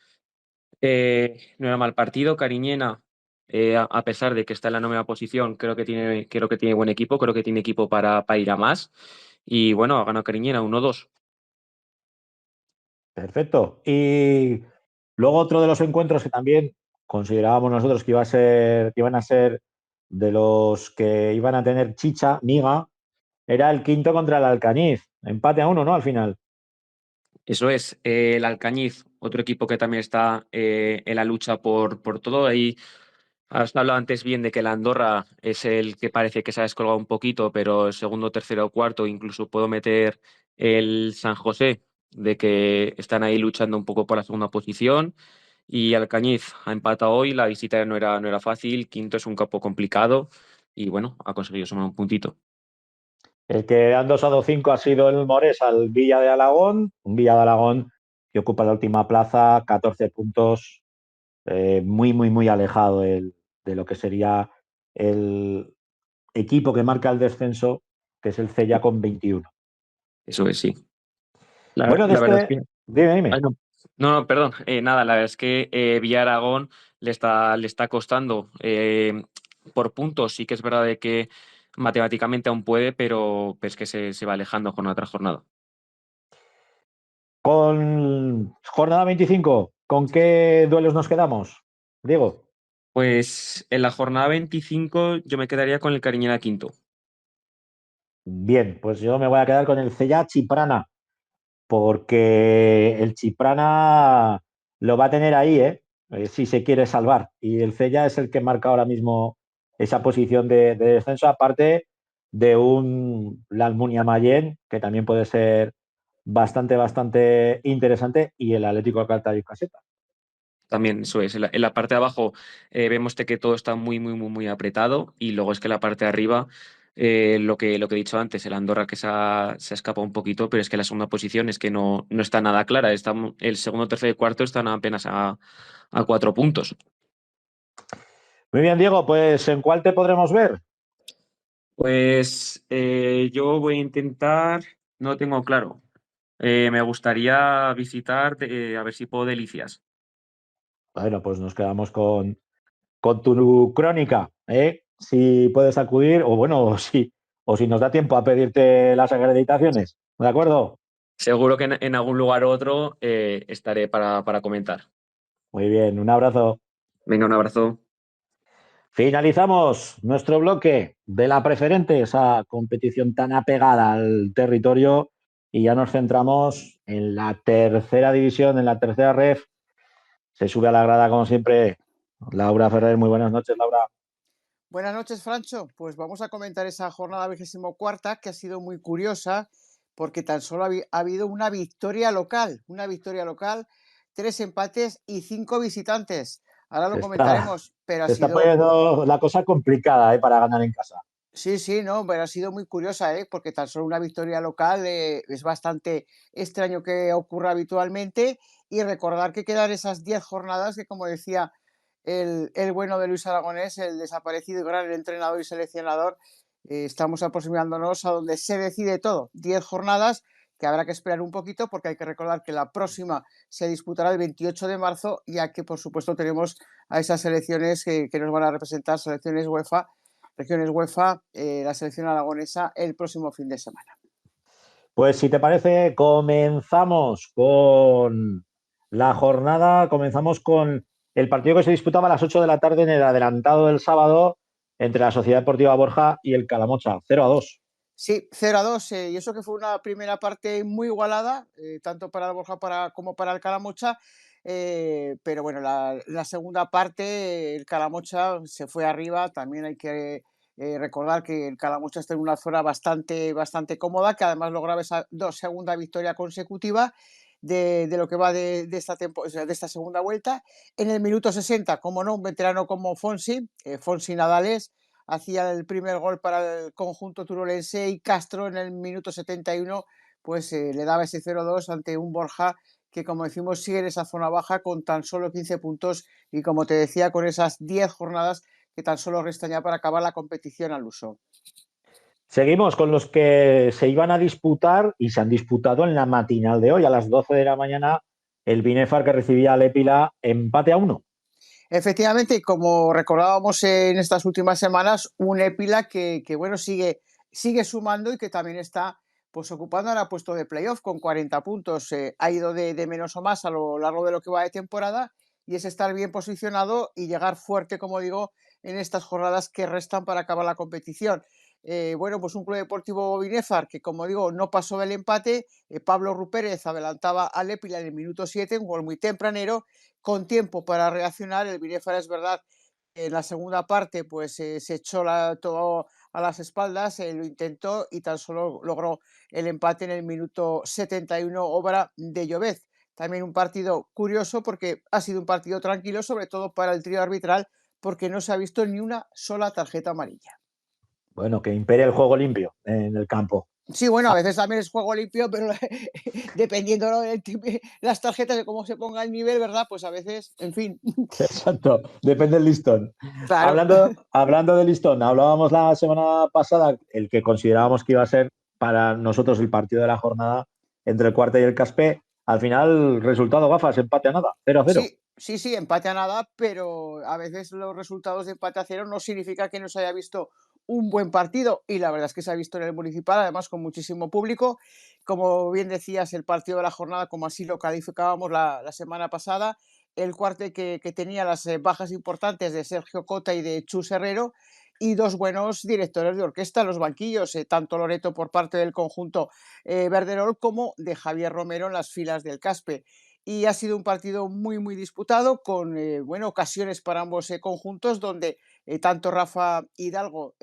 Speaker 4: partido. Cariñena, a pesar de que está en la novena posición, creo que tiene buen equipo, creo que tiene equipo para ir a más. Y bueno, ha ganado Cariñena 1-2.
Speaker 1: Perfecto. Y luego otro de los encuentros que también considerábamos nosotros que que iban a ser de los que iban a tener chicha, miga, era el quinto contra el Alcañiz. Empate a 1, ¿no? Al final.
Speaker 4: Eso es, el Alcañiz, otro equipo que también está en la lucha por todo. Ahí has hablado antes bien de que la Andorra es el que parece que se ha descolgado un poquito, pero el segundo, tercero o cuarto, incluso puedo meter el San José, de que están ahí luchando un poco por la segunda posición. Y Alcañiz ha empatado hoy, la visita no era fácil, quinto es un campo complicado y bueno, ha conseguido sumar un puntito.
Speaker 1: El que han dosado 5 ha sido el Mores al Villa de Alagón. Un Villa de Alagón que ocupa la última plaza, 14 puntos, muy, muy, muy alejado de lo que sería el equipo que marca el descenso, que es el Cella con 21.
Speaker 4: Eso es, sí.
Speaker 1: Bueno, de
Speaker 4: La verdad es
Speaker 1: este.
Speaker 4: que...
Speaker 1: Dime,
Speaker 4: Ay,
Speaker 1: dime.
Speaker 4: no. No, no, perdón. Nada, la verdad es que Villaragón le está costando por puntos. Sí que es verdad de que matemáticamente aún puede, pero es que se va alejando jornada tras jornada.
Speaker 1: Con jornada 25, ¿con qué duelos nos quedamos? Diego.
Speaker 4: Pues en la jornada 25 yo me quedaría con el Cariñena quinto.
Speaker 1: Bien, pues yo me voy a quedar con el Cella Chiprana, porque el Chiprana lo va a tener ahí, ¿eh? Si se quiere salvar. Y el Cella es el que marca ahora mismo esa posición de descenso, aparte de la Almunia Mayen, que también puede ser bastante, bastante interesante, y el Atlético Alcántara y Caseta.
Speaker 4: También, eso es. En la parte de abajo vemos que todo está muy, muy, muy, muy apretado. Y luego es que la parte de arriba, lo que he dicho antes, el Andorra que se ha escapado un poquito, pero es que la segunda posición es que no está nada clara. El segundo, tercero y cuarto están apenas a 4 puntos.
Speaker 1: Muy bien, Diego, pues ¿en cuál te podremos ver?
Speaker 4: Pues yo voy a intentar, no lo tengo claro. Me gustaría visitar, a ver si puedo Delicias.
Speaker 1: Bueno, pues nos quedamos con tu crónica, ¿eh? Si puedes acudir, o bueno, o si nos da tiempo a pedirte las acreditaciones, ¿de acuerdo?
Speaker 4: Seguro que en algún lugar u otro estaré para comentar.
Speaker 1: Muy bien, un abrazo.
Speaker 4: Venga, un abrazo.
Speaker 1: Finalizamos nuestro bloque de la preferente, esa competición tan apegada al territorio, y ya nos centramos en la tercera división, en la tercera ref. Se sube a la grada, como siempre, Laura Ferrer. Muy buenas noches, Laura.
Speaker 5: Buenas noches, Francho. Pues vamos a comentar esa jornada 24ª que ha sido muy curiosa porque tan solo ha habido una victoria local, 3 empates y 5 visitantes. Ahora lo comentaremos, pero ha
Speaker 1: Se está
Speaker 5: sido...
Speaker 1: poniendo la cosa complicada, para ganar en casa.
Speaker 5: Sí, sí, no, pero ha sido muy curiosa, porque tan solo una victoria local es bastante extraño que ocurra habitualmente y recordar que quedan esas 10 jornadas que, como decía el bueno de Luis Aragonés, el desaparecido y gran entrenador y seleccionador, estamos aproximándonos a donde se decide todo. 10 jornadas que habrá que esperar un poquito porque hay que recordar que la próxima se disputará el 28 de marzo, ya que por supuesto tenemos a esas selecciones que nos van a representar, selecciones UEFA, regiones UEFA, la selección aragonesa el próximo fin de semana.
Speaker 1: Pues si te parece, comenzamos con la jornada, comenzamos con el partido que se disputaba a las 8 de la tarde en el adelantado del sábado entre la Sociedad Deportiva Borja y el Calamocha, 0-2.
Speaker 5: Sí, 0-2, y eso que fue una primera parte muy igualada, tanto para el Borja como para el Calamocha, pero bueno, la segunda parte el Calamocha se fue arriba. También hay que recordar que el Calamocha está en una zona bastante, bastante cómoda, que además lograba esa segunda victoria consecutiva de lo que va de esta segunda vuelta. En el minuto 60, como no, un veterano como Fonsi Nadales, hacía el primer gol para el conjunto turolense y Castro en el minuto 71 pues le daba ese 0-2 ante un Borja que, como decimos, sigue en esa zona baja con tan solo 15 puntos y, como te decía, con esas 10 jornadas que tan solo restan ya para acabar la competición al uso.
Speaker 1: Seguimos con los que se iban a disputar y se han disputado en la matinal de hoy, a las 12 de la mañana, el Binefar que recibía al Épila empate a 1.
Speaker 5: Efectivamente, como recordábamos en estas últimas semanas, un Épila que bueno, sigue sumando y que también está pues ocupando ahora puesto de playoff con 40 puntos. Ha ido de menos o más a lo largo de lo que va de temporada y es estar bien posicionado y llegar fuerte, como digo, en estas jornadas que restan para acabar la competición. Bueno, pues un Club Deportivo Binefar que, como digo, no pasó del empate. Pablo Rupérez adelantaba al Épila en el minuto 7, un gol muy tempranero, con tiempo para reaccionar. El Binefar, es verdad, en la segunda parte pues se echó todo a las espaldas, lo intentó y tan solo logró el empate en el minuto 71, obra de Llovez. También un partido curioso porque ha sido un partido tranquilo, sobre todo para el trío arbitral, porque no se ha visto ni una sola tarjeta amarilla.
Speaker 1: Bueno, que impere el juego limpio en el campo.
Speaker 5: Sí, bueno, a veces también es juego limpio, pero dependiendo, ¿no?, las tarjetas de cómo se ponga el nivel, ¿verdad? Pues a veces, en fin.
Speaker 1: Exacto, depende del listón.
Speaker 5: Claro.
Speaker 1: Hablando de listón, hablábamos la semana pasada el que considerábamos que iba a ser para nosotros el partido de la jornada entre el Cuarta y el Caspe. Al final, resultado gafas, empate a nada, 0-0.
Speaker 5: Sí, empate a nada, pero a veces los resultados de empate a 0 no significa que no se haya visto un buen partido, y la verdad es que se ha visto en el Municipal, además con muchísimo público. Como bien decías, el partido de la jornada, como así lo calificábamos la semana pasada, el Cuarte que tenía las bajas importantes de Sergio Cota y de Chus Herrero, y dos buenos directores de orquesta en los banquillos, tanto Loreto por parte del conjunto verderol como de Javier Romero en las filas del Caspe. Y ha sido un partido muy, muy disputado, con ocasiones para ambos conjuntos, donde tanto Rafa Hidalgo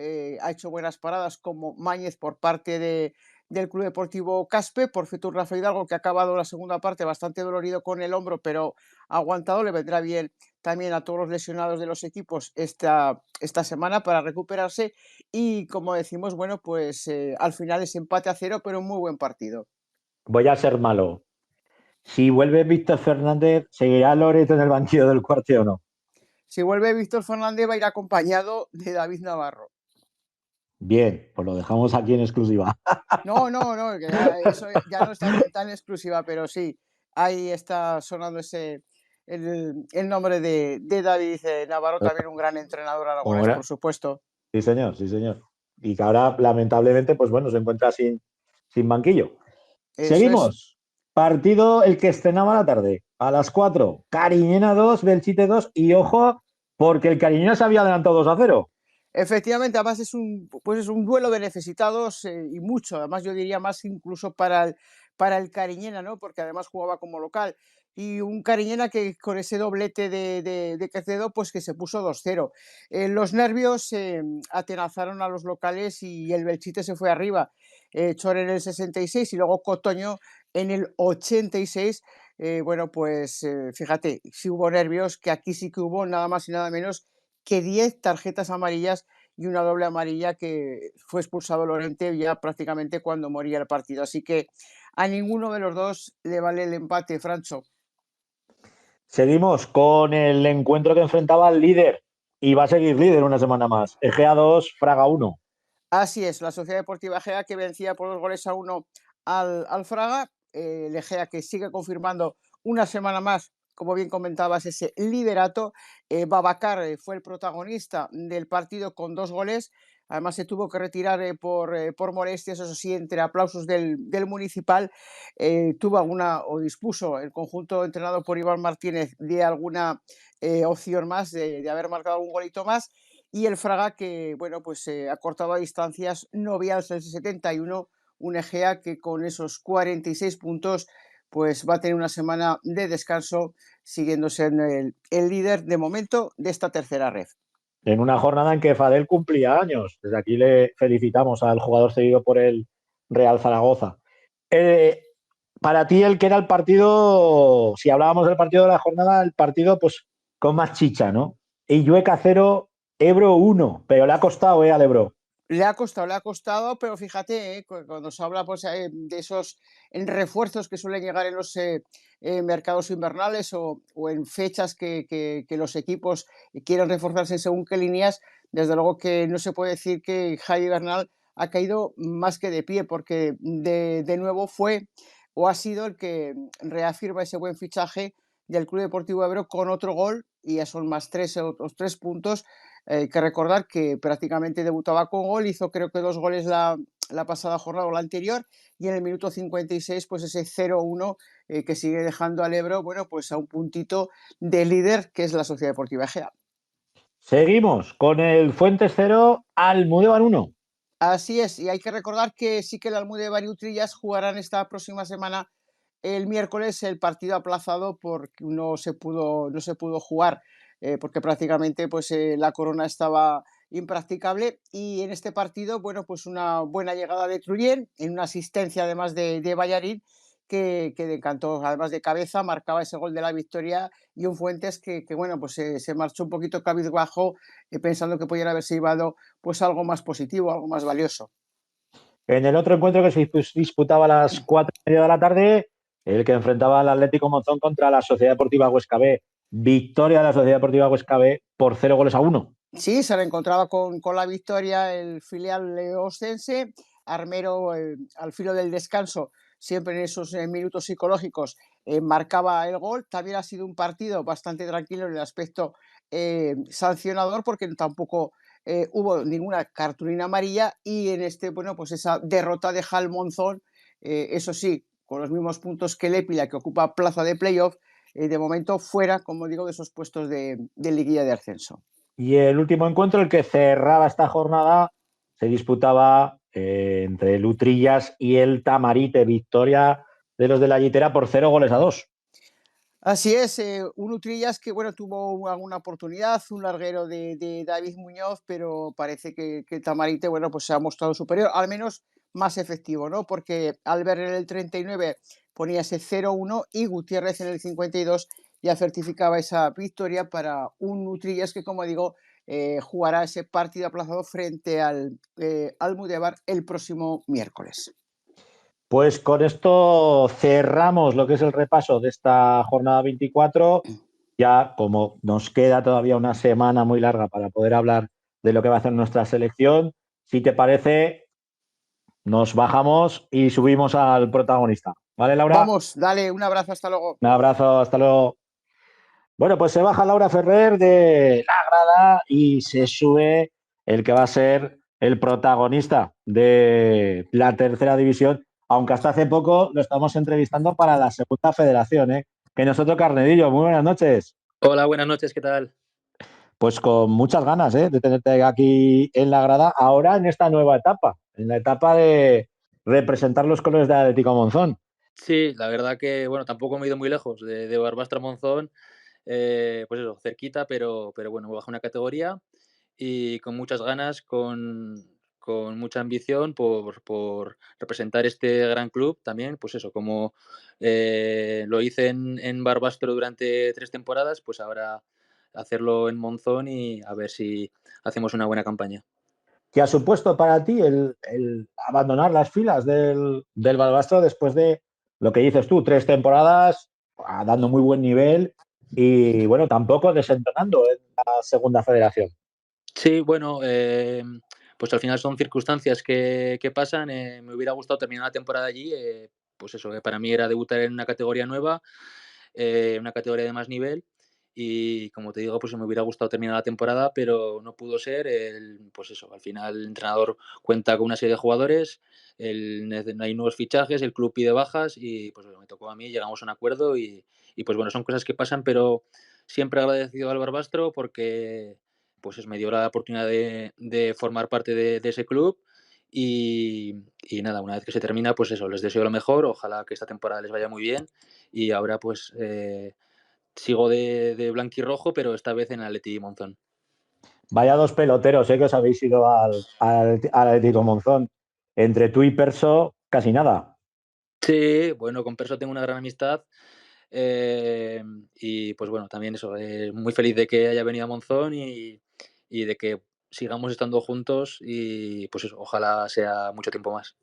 Speaker 5: ha hecho buenas paradas como Máñez por parte del Club Deportivo Caspe. Por cierto, Rafa Hidalgo que ha acabado la segunda parte bastante dolorido con el hombro, pero ha aguantado. Le vendrá bien también a todos los lesionados de los equipos esta semana para recuperarse. Y como decimos, bueno, pues al final es empate a 0, pero un muy buen partido.
Speaker 1: Voy a ser malo. Si vuelve Víctor Fernández, ¿seguirá Loreto en el banquillo del Cuarte o no?
Speaker 5: Si vuelve Víctor Fernández, va a ir acompañado de David Navarro.
Speaker 1: Bien, pues lo dejamos aquí en exclusiva.
Speaker 5: No, que eso ya no está tan exclusiva, pero sí, ahí está sonando el nombre de David Navarro, también un gran entrenador aragonés, por supuesto.
Speaker 1: Sí, señor, sí, señor. Y que ahora, lamentablemente, pues bueno, se encuentra sin banquillo.
Speaker 5: Eso
Speaker 1: Seguimos. Partido el que estrenaba la tarde. A las 4, Cariñena 2, Belchite 2. Y ojo, porque el Cariñena se había adelantado 2-0.
Speaker 5: Efectivamente, además es un duelo de necesitados y mucho, además yo diría más incluso para el Cariñena, ¿no?, porque además jugaba como local. Y un Cariñena que con ese doblete de Quecedo, pues que se puso 2-0. Los nervios atenazaron a los locales y el Belchite se fue arriba. Chor en el 66 y luego Cotoño en el 86. Bueno, pues fíjate, si hubo nervios, que aquí sí que hubo nada más y nada menos que 10 tarjetas amarillas y una doble amarilla, que fue expulsado Lorente ya prácticamente cuando moría el partido. Así que a ninguno de los dos le vale el empate, Francho.
Speaker 1: Seguimos con el encuentro que enfrentaba al líder. Y va a seguir líder una semana más. Egea 2, Fraga 1.
Speaker 5: Así es, la Sociedad Deportiva Egea que vencía por 2-1 al Fraga. El Egea que sigue confirmando una semana más, como bien comentabas, ese liderato. Babacar fue el protagonista del partido con 2 goles. Además se tuvo que retirar por molestias, eso sí, entre aplausos del Municipal. Dispuso el conjunto entrenado por Iván Martínez de alguna opción más, de haber marcado un golito más. Y el Fraga que, bueno, pues ha cortado a distancias noviales el 71, un Egea que con esos 46 puntos pues va a tener una semana de descanso, siguiéndose en el líder de momento de esta tercera ref.
Speaker 1: En una jornada en que Fadel cumplía años. Desde aquí le felicitamos al jugador cedido por el Real Zaragoza. Para ti, el que era el partido, si hablábamos del partido de la jornada, el partido pues con más chicha, ¿no? Illueca 0, Ebro 1, pero le ha costado al Ebro.
Speaker 5: Le ha costado, pero fíjate, cuando se habla pues, de esos refuerzos que suelen llegar en los mercados invernales o en fechas que los equipos quieren reforzarse según qué líneas, desde luego que no se puede decir que Javi Bernal ha caído más que de pie, porque de nuevo fue o ha sido el que reafirma ese buen fichaje del Club Deportivo Ebro con otro gol, y ya son más otros 3 puntos. Que recordar que prácticamente debutaba con gol, hizo creo que 2 goles la pasada jornada o la anterior, y en el minuto 56 pues ese 0-1 que sigue dejando al Ebro, bueno, pues a un puntito de líder, que es la Sociedad Deportiva Egea.
Speaker 1: Seguimos con el Fuentes 0, Almudévar 1.
Speaker 5: Así es, y hay que recordar que sí que el Almudévar y Utrillas jugarán esta próxima semana el miércoles el partido aplazado porque no se pudo jugar, porque prácticamente pues, la corona estaba impracticable, y en este partido, bueno, pues una buena llegada de Trullén, en una asistencia además de Ballarín, que decantó además de cabeza, marcaba ese gol de la victoria, y un Fuentes que bueno, pues se marchó un poquito cabizbajo, pensando que pudiera haberse llevado pues algo más positivo, algo más valioso.
Speaker 1: En el otro encuentro que se disputaba a las 4:30 de la tarde, el que enfrentaba al Atlético Monzón contra la Sociedad Deportiva Huesca B. Victoria de la Sociedad Deportiva Huesca B por 0-1.
Speaker 5: Sí, se reencontraba con la victoria el filial ostense. Armero, al filo del descanso, siempre en esos minutos psicológicos, marcaba el gol. También ha sido un partido bastante tranquilo en el aspecto sancionador, porque tampoco hubo ninguna cartulina amarilla, y en este, bueno, pues esa derrota deja al Monzón, eso sí, con los mismos puntos que el Épila, que ocupa plaza de playoff, de momento fuera, como digo, de esos puestos de liguilla de ascenso.
Speaker 1: Y el último encuentro, el que cerraba esta jornada, se disputaba entre el Utrillas y el Tamarite. Victoria de los de la Yitera por 0-2.
Speaker 5: Así es, un Utrillas que bueno, tuvo alguna oportunidad, un larguero de David Muñoz, pero parece que Tamarite, bueno, pues se ha mostrado superior, al menos más efectivo, ¿no? Porque Albert en el 39 ponía ese 0-1, y Gutiérrez en el 52 ya certificaba esa victoria para un Utrillas que, como digo, jugará ese partido aplazado frente al Almudévar el próximo miércoles.
Speaker 1: Pues con esto cerramos lo que es el repaso de esta jornada 24. Ya como nos queda todavía una semana muy larga para poder hablar de lo que va a hacer nuestra selección, si te parece, nos bajamos y subimos al protagonista. ¿Vale, Laura?
Speaker 5: Vamos, dale, un abrazo, hasta luego.
Speaker 1: Un abrazo, hasta luego. Bueno, pues se baja Laura Ferrer de la grada y se sube el que va a ser el protagonista de la tercera división, aunque hasta hace poco lo estamos entrevistando para la segunda federación, ¿eh? Que nosotros, Carnedillo, muy buenas noches.
Speaker 6: Hola, buenas noches, ¿qué tal?
Speaker 1: Pues con muchas ganas, ¿eh?, de tenerte aquí en la grada, ahora en esta nueva etapa, en la etapa de representar los colores de Atlético Monzón.
Speaker 6: Sí, la verdad que, bueno, tampoco me he ido muy lejos de Barbastra a Monzón, pues eso, cerquita, pero bueno, me bajo una categoría y con muchas ganas, con mucha ambición por representar este gran club también, pues eso, como lo hice en Barbastro durante 3 temporadas, pues ahora hacerlo en Monzón y a ver si hacemos una buena campaña.
Speaker 1: ¿Qué ha supuesto para ti el abandonar las filas del Barbastro después de lo que dices tú, 3 temporadas, dando muy buen nivel y, bueno, tampoco desentonando en la segunda federación?
Speaker 6: Sí, bueno, pues al final son circunstancias que pasan. Me hubiera gustado terminar la temporada allí. Pues eso, que para mí era debutar en una categoría nueva, una categoría de más nivel. Y como te digo, pues me hubiera gustado terminar la temporada, pero no pudo ser. Pues eso, al final el entrenador cuenta con una serie de jugadores, hay nuevos fichajes, el club pide bajas y pues me tocó a mí, llegamos a un acuerdo y pues bueno, son cosas que pasan, pero siempre agradecido al Barbastro porque pues me dio la oportunidad de formar parte de ese club y nada, una vez que se termina, pues eso, les deseo lo mejor, ojalá que esta temporada les vaya muy bien y ahora pues sigo de blanquirrojo, pero esta vez en Atleti Monzón.
Speaker 1: Vaya dos peloteros, que os habéis ido al Atlético Monzón. Entre tú y Perso, casi nada.
Speaker 6: Sí, bueno, con Perso tengo una gran amistad y pues bueno, también eso, muy feliz de que haya venido a Monzón y de que sigamos estando juntos y pues eso, ojalá sea mucho tiempo más.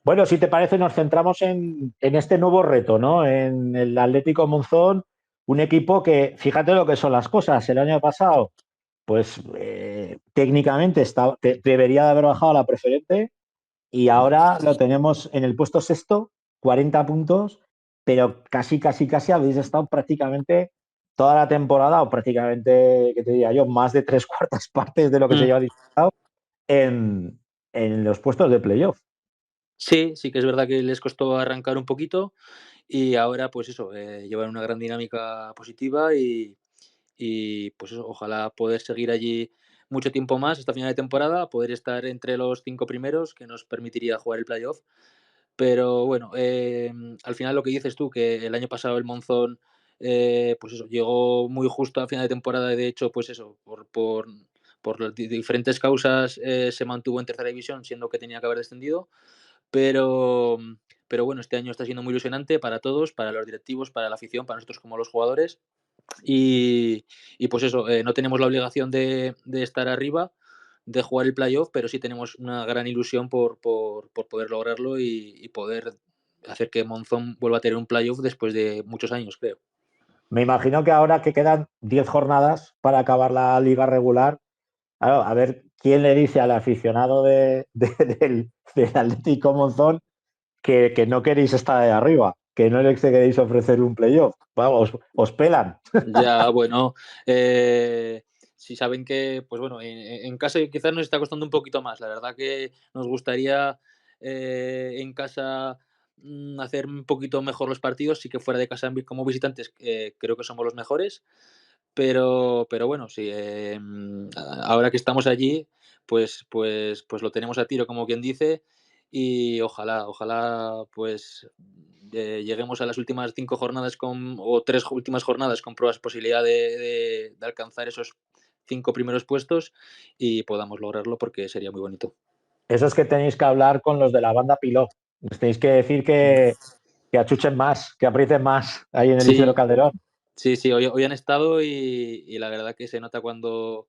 Speaker 1: Bueno, si te parece, nos centramos en este nuevo reto, ¿no? En el Atlético Monzón, un equipo que, fíjate lo que son las cosas, el año pasado, pues técnicamente debería de haber bajado a la preferente y ahora lo tenemos en el puesto sexto, 40 puntos, pero casi habéis estado prácticamente toda la temporada, o prácticamente, ¿qué te diría yo? Más de 3/4 partes de lo que se lleva disputado en los puestos de playoff.
Speaker 6: Sí, sí que es verdad que les costó arrancar un poquito y ahora pues eso, llevan una gran dinámica positiva y pues eso, ojalá poder seguir allí mucho tiempo más hasta final de temporada, poder estar entre los 5 primeros, que nos permitiría jugar el playoff. Pero bueno, al final lo que dices tú, que el año pasado el Monzón, pues eso, llegó muy justo a final de temporada y de hecho, pues eso, por las diferentes causas se mantuvo en tercera división, siendo que tenía que haber descendido. Pero, pero bueno, este año está siendo muy ilusionante para todos, para los directivos, para la afición, para nosotros como los jugadores. Y, y pues eso, no tenemos la obligación de estar arriba, de jugar el playoff, pero sí tenemos una gran ilusión por poder lograrlo y poder hacer que Monzón vuelva a tener un playoff después de muchos años, creo.
Speaker 1: Me imagino que ahora que quedan 10 jornadas para acabar la liga regular, claro, a ver quién le dice al aficionado del Atlético Monzón que no queréis estar ahí arriba, que no les queréis ofrecer un playoff. Vamos, os pelan.
Speaker 6: Ya, bueno, si saben que, pues bueno, en casa quizás nos está costando un poquito más. La verdad que nos gustaría en casa hacer un poquito mejor los partidos, sí que fuera de casa como visitantes creo que somos los mejores, pero bueno, sí, ahora que estamos allí, pues lo tenemos a tiro, como quien dice, y ojalá pues lleguemos a las últimas 5 jornadas o 3 últimas jornadas con pruebas posibilidad de alcanzar esos 5 primeros puestos y podamos lograrlo porque sería muy bonito.
Speaker 1: Eso es que tenéis que hablar con los de la banda Piló. Les tenéis que decir que achuchen más, que aprieten más ahí en el Isidro
Speaker 6: Sí,
Speaker 1: Calderón.
Speaker 6: sí, hoy han estado y la verdad que se nota cuando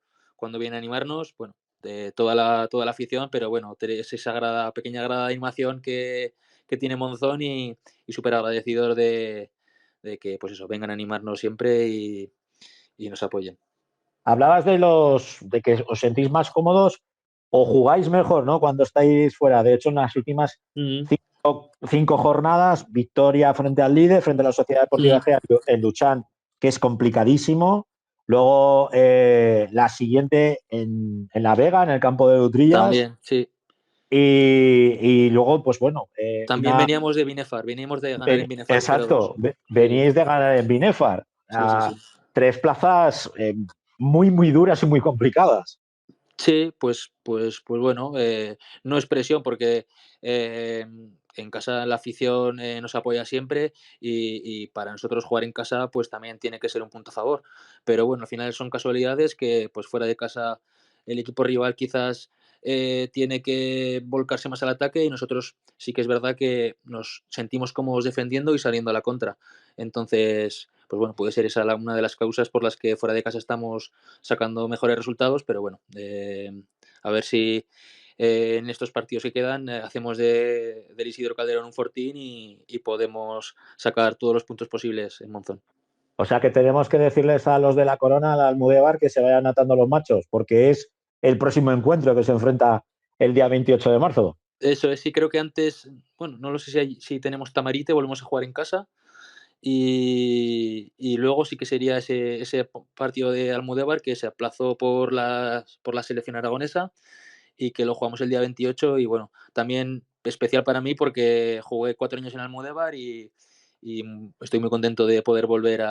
Speaker 6: viene a animarnos, bueno, de toda la afición, pero bueno, es esa pequeña grada de animación que tiene Monzón y súper agradecidos de que pues eso, vengan a animarnos siempre y nos apoyen.
Speaker 1: Hablabas de que os sentís más cómodos o jugáis mejor, ¿no? Cuando estáis fuera. De hecho, en las últimas
Speaker 6: Mm,
Speaker 1: 5 jornadas, victoria frente al líder, frente a la Sociedad Deportiva
Speaker 6: mm,
Speaker 1: Gea, en Luchán, que es complicadísimo. Luego la siguiente en La Vega, en el campo de Utrillas.
Speaker 6: también, sí.
Speaker 1: Y luego, pues bueno,
Speaker 6: También veníamos de Binefar, veníamos de ganar en Binefar 0-2.
Speaker 1: exacto,
Speaker 6: Sí,
Speaker 1: veníais de ganar en Binefar.
Speaker 6: sí.
Speaker 1: 3 plazas muy duras y muy complicadas.
Speaker 6: Sí, pues bueno, no es presión porque en casa la afición nos apoya siempre y para nosotros jugar en casa pues también tiene que ser un punto a favor. Pero bueno, al final son casualidades que pues fuera de casa el equipo rival quizás tiene que volcarse más al ataque y nosotros sí que es verdad que nos sentimos cómodos defendiendo y saliendo a la contra. Entonces, pues bueno, puede ser esa una de las causas por las que fuera de casa estamos sacando mejores resultados, pero bueno, a ver si en estos partidos que quedan hacemos del Isidro Calderón un fortín y podemos sacar todos los puntos posibles en Monzón.
Speaker 1: O sea que tenemos que decirles a los de la Corona, al Almudévar, que se vayan atando los machos, porque es el próximo encuentro que se enfrenta el día 28 de marzo.
Speaker 6: Eso es, sí, creo que antes, bueno, no lo sé si tenemos Tamarite, volvemos a jugar en casa. Y luego sí que sería ese partido de Almudévar que se aplazó por la selección aragonesa y que lo jugamos el día 28 y bueno, también especial para mí porque jugué 4 años en Almudévar y estoy muy contento de poder volver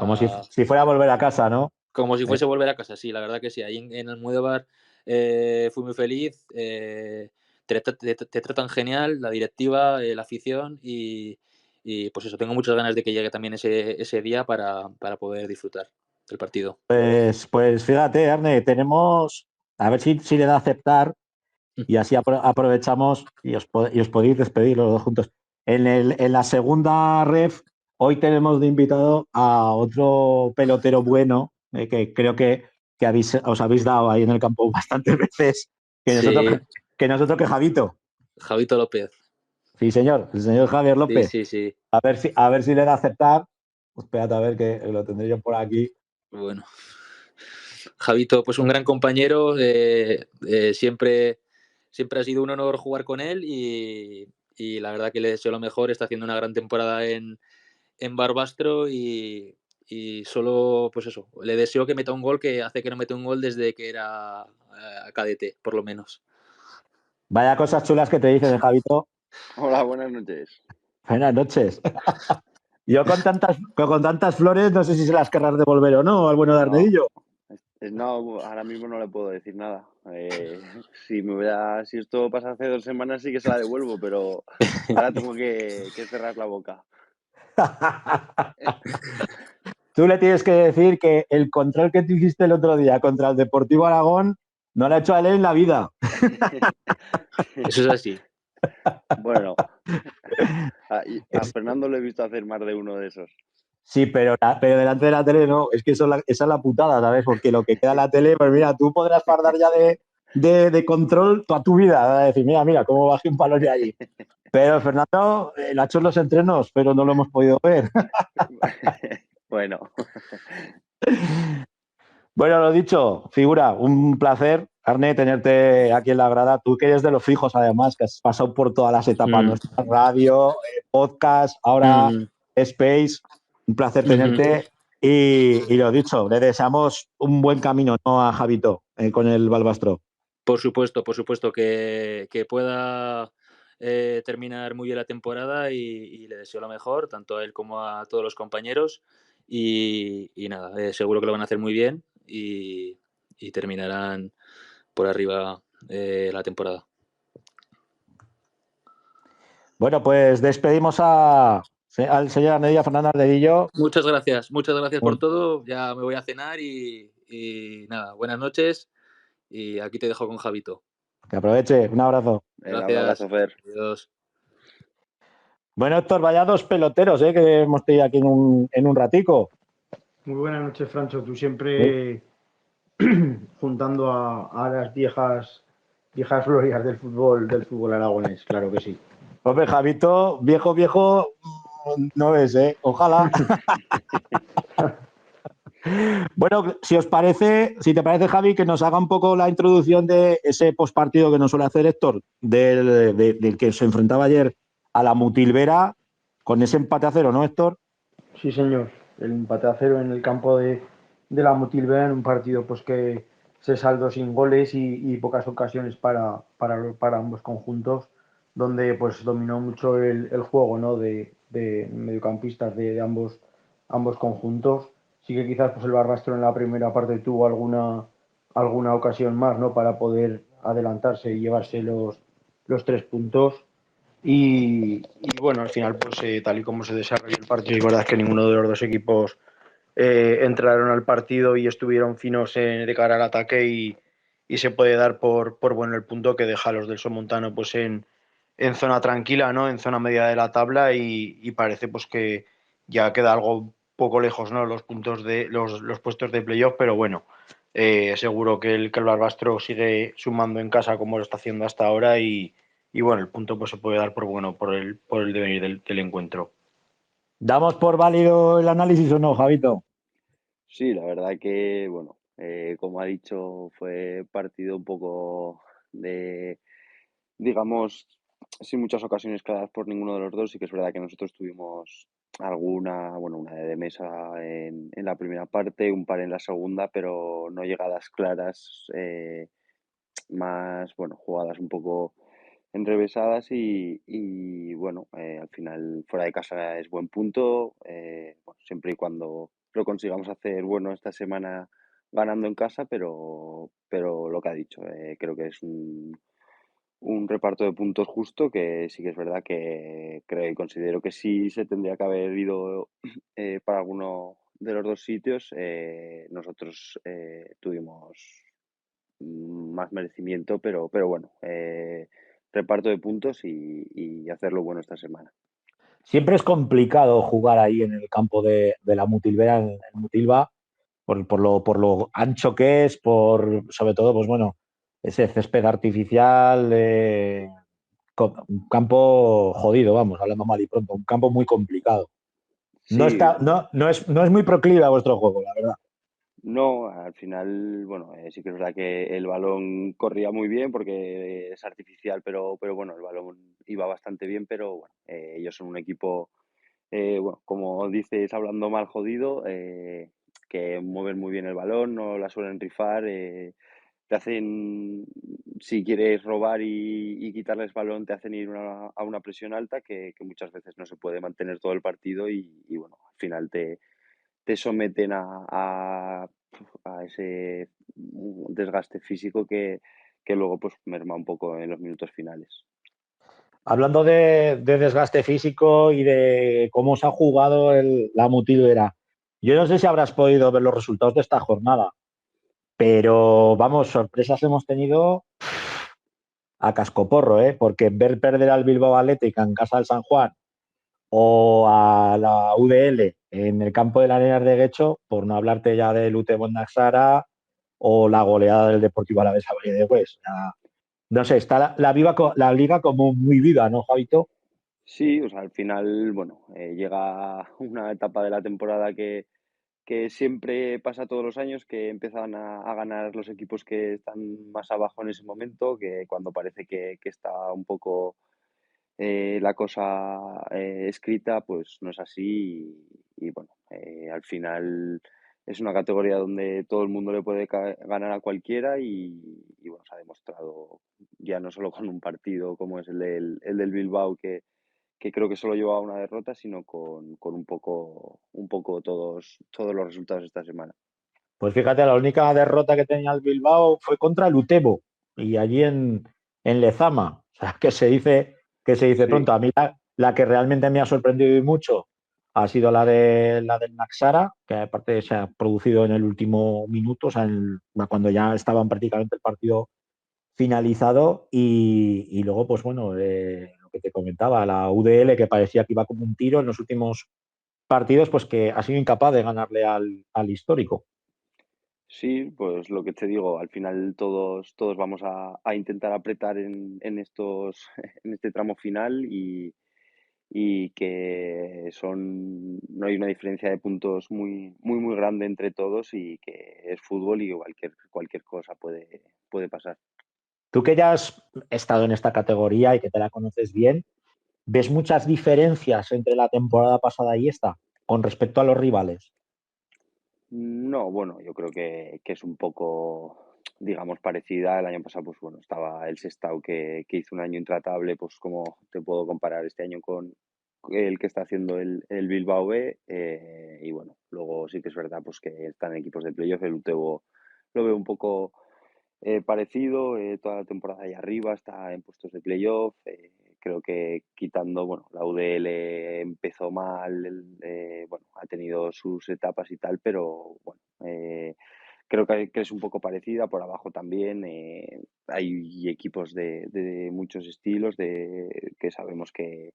Speaker 1: Como si,
Speaker 6: a
Speaker 1: si fuera a volver a casa, ¿no?
Speaker 6: como si fuese volver a casa, sí, la verdad que sí. Ahí en Almudévar fui muy feliz, te tratan genial, la directiva, la afición y pues eso, tengo muchas ganas de que llegue también ese día para poder disfrutar del partido.
Speaker 1: Pues fíjate, Arne, tenemos, a ver si le da a aceptar y así aprovechamos y os podéis despedir los dos juntos. En la segunda ref, hoy tenemos de invitado a otro pelotero bueno, que creo que que os habéis dado ahí en el campo bastantes veces que
Speaker 6: Sí,
Speaker 1: nosotros que Javito.
Speaker 6: Javito López.
Speaker 1: Sí, señor, el señor Javier
Speaker 6: Sí,
Speaker 1: López.
Speaker 6: sí.
Speaker 1: A ver si le da a aceptar. Espérate a ver que lo tendré yo por aquí.
Speaker 6: Bueno, Javito, pues un gran compañero, siempre ha sido un honor jugar con él y la verdad que le deseo lo mejor, está haciendo una gran temporada en Barbastro y solo, pues eso, le deseo que meta un gol, que hace que no mete un gol desde que era cadete, por lo menos.
Speaker 1: Vaya cosas chulas que te dices, Javito.
Speaker 7: Hola, buenas noches.
Speaker 1: Buenas noches. Yo con tantas flores no sé si se las querrás devolver o no al bueno de Arnedillo.
Speaker 7: No, ahora mismo no le puedo decir nada. Si esto pasa hace 2 semanas sí que se la devuelvo, pero ahora tengo que cerrar la boca.
Speaker 1: Tú le tienes que decir que el control que tú hiciste el otro día contra el Deportivo Aragón no lo ha hecho a él en la vida.
Speaker 6: Eso es así.
Speaker 7: Bueno, a Fernando le he visto hacer más de uno de esos.
Speaker 1: Sí, pero delante de la tele no, es que esa es la putada, ¿sabes? Porque lo que queda en la tele, pues mira, tú podrás fardar ya de control toda tu vida, ¿verdad? Decir, mira, cómo bajé un balón de allí. Pero Fernando lo ha hecho en los entrenos, pero no lo hemos podido ver.
Speaker 7: Bueno.
Speaker 1: Bueno, lo dicho, figura, un placer, Arne, tenerte aquí en la grada. Tú que eres de los fijos, además, que has pasado por todas las etapas, nuestra radio, podcast, ahora Space. Un placer tenerte. Y lo dicho, le deseamos un buen camino, ¿no?, a Javito con el Balbastro.
Speaker 6: Por supuesto, que pueda terminar muy bien la temporada y le deseo lo mejor, tanto a él como a todos los compañeros. Y nada, seguro que lo van a hacer muy bien y terminarán por arriba la temporada.
Speaker 1: Bueno, pues despedimos al señor Arnedillo, Fernando Arnedillo.
Speaker 6: Muchas gracias por todo. Ya me voy a cenar y nada, buenas noches. Y aquí te dejo con Javito.
Speaker 1: Que aproveche, un abrazo.
Speaker 6: Gracias.
Speaker 7: Un abrazo, Fer.
Speaker 6: Adiós.
Speaker 1: Bueno, Héctor, vaya dos peloteros que hemos tenido aquí en un ratico.
Speaker 8: Muy buenas noches, Francho. Tú siempre juntando a las viejas glorias del fútbol aragonés, claro que sí.
Speaker 1: Hombre, Javito, viejo, no es, ojalá. Bueno, si te parece, Javi, que nos haga un poco la introducción de ese postpartido que nos suele hacer Héctor, del que se enfrentaba ayer a la Mutilvera, con ese empate a 0, ¿no, Héctor?
Speaker 8: Sí, señor. El empate a 0 en el campo de la Mutilvera, en un partido pues que se saldó sin goles y pocas ocasiones para ambos conjuntos, donde pues dominó mucho el juego, ¿no?, de mediocampistas de ambos conjuntos. Sí que quizás pues el Barbastro en la primera parte tuvo alguna ocasión más, ¿no?, para poder adelantarse y llevarse los 3 puntos. Y bueno, al final, pues tal y como se desarrolló el partido, es verdad que ninguno de los dos equipos entraron al partido y estuvieron finos de cara al ataque y se puede dar por bueno el punto que deja a los del Somontano pues en zona tranquila, ¿no?, en zona media de la tabla y parece pues que ya queda algo poco lejos, ¿no?, los puntos de los puestos de playoff, pero bueno, seguro que el Barbastro sigue sumando en casa como lo está haciendo hasta ahora y bueno, el punto pues se puede dar por bueno por el devenir del encuentro.
Speaker 1: ¿Damos por válido el análisis o no, Javito?
Speaker 7: Sí, la verdad que, bueno, como ha dicho, fue partido un poco digamos, sin muchas ocasiones claras por ninguno de los dos. Sí que es verdad que nosotros tuvimos una de mesa en la primera parte, un par en la segunda, pero no llegadas claras, más, jugadas un poco enrevesadas y bueno, al final fuera de casa es buen punto, siempre y cuando lo consigamos hacer bueno esta semana ganando en casa, pero lo que ha dicho, creo que es un reparto de puntos justo, que sí que es verdad que creo y considero que sí se tendría que haber ido para alguno de los dos sitios. Nosotros tuvimos más merecimiento, pero bueno, reparto de puntos y hacerlo bueno esta semana.
Speaker 1: Siempre es complicado jugar ahí en el campo de la Mutilvera, en Mutilva, por lo ancho que es, sobre todo, pues bueno, ese césped artificial, un campo jodido, vamos, hablando mal y pronto, un campo muy complicado.
Speaker 7: Sí,
Speaker 1: No es muy proclive a vuestro juego, la verdad.
Speaker 7: no, al final, bueno, sí que es verdad que el balón corría muy bien porque es artificial, pero bueno, el balón iba bastante bien, pero bueno, ellos son un equipo, bueno, como dices, hablando mal jodido, que mueven muy bien el balón, no la suelen rifar, te hacen, si quieres robar y quitarles balón, te hacen ir a una presión alta que muchas veces no se puede mantener todo el partido y bueno, al final te someten a ese desgaste físico que luego pues merma un poco en los minutos finales.
Speaker 1: Hablando de desgaste físico y de cómo se ha jugado la Mutilvera, yo no sé si habrás podido ver los resultados de esta jornada, pero vamos, sorpresas hemos tenido a cascoporro, ¿eh? Porque ver perder al Bilbao Athletic en casa del San Juan o a la UDL en el campo de la Arenas de Guecho, por no hablarte ya del UT Bondaxara o la goleada del Deportivo Alavés a Valle de Hues. No sé, está la liga como muy viva, ¿no, Javito?
Speaker 7: Sí, o sea, al final, bueno, llega una etapa de la temporada que siempre pasa todos los años, que empiezan a ganar los equipos que están más abajo en ese momento, que cuando parece que está un poco la cosa escrita, pues no es así y bueno, al final es una categoría donde todo el mundo le puede ganar a cualquiera y bueno, se ha demostrado ya no solo con un partido como es el del Bilbao, que creo que solo llevaba una derrota, sino con un poco todos los resultados esta semana.
Speaker 1: Pues fíjate, la única derrota que tenía el Bilbao fue contra el Utebo y allí en Lezama. O sea, que se dice
Speaker 7: Sí,
Speaker 1: pronto. A mí la que realmente me ha sorprendido y mucho ha sido la del Naxara, que aparte se ha producido en el último minuto, o sea, cuando ya estaban prácticamente el partido finalizado. Y luego, pues bueno, lo que te comentaba, la UDL que parecía que iba como un tiro en los últimos partidos, pues que ha sido incapaz de ganarle al histórico.
Speaker 7: sí, pues lo que te digo, al final todos vamos a intentar apretar en en este tramo final y que no hay una diferencia de puntos muy grande entre todos y que es fútbol y cualquier cosa puede pasar.
Speaker 1: Tú que ya has estado en esta categoría y que te la conoces bien, ¿ves muchas diferencias entre la temporada pasada y esta con respecto a los rivales?
Speaker 7: No, bueno, yo creo que es un poco, digamos, parecida. El año pasado, pues bueno, estaba el Sestao que hizo un año intratable, pues como te puedo comparar este año con el que está haciendo el Bilbao B. Y bueno, luego sí que es verdad pues que están en equipos de playoff. El Utebo lo veo un poco parecido, toda la temporada ahí arriba, está en puestos de playoff. Creo que quitando, bueno, la UDL empezó mal, bueno, ha tenido sus etapas y tal, pero bueno, creo que es un poco parecida, por abajo también. Hay equipos de muchos estilos, que sabemos que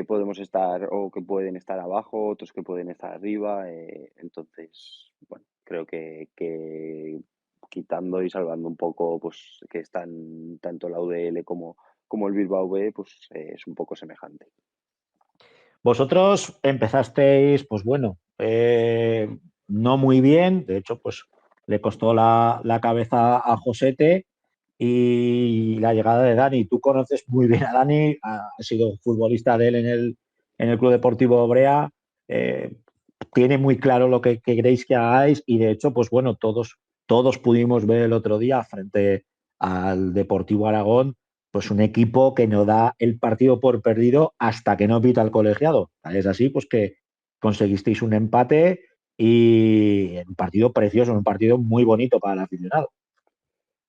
Speaker 7: podemos estar o que pueden estar abajo, otros que pueden estar arriba. Entonces, bueno, creo que quitando y salvando un poco, pues que están tanto la UDL como el Bilbao B, pues es un poco semejante.
Speaker 1: Vosotros empezasteis, pues bueno, no muy bien, de hecho, pues le costó la cabeza a Josete y la llegada de Dani. Tú conoces muy bien a Dani, ha sido futbolista de él en el Club Deportivo Obrea, eh, tiene muy claro lo que queréis que hagáis y de hecho, pues bueno, todos pudimos ver el otro día frente al Deportivo Aragón, pues un equipo que no da el partido por perdido hasta que no pita el colegiado. Es así, pues que conseguisteis un empate y un partido precioso, un partido muy bonito para el aficionado.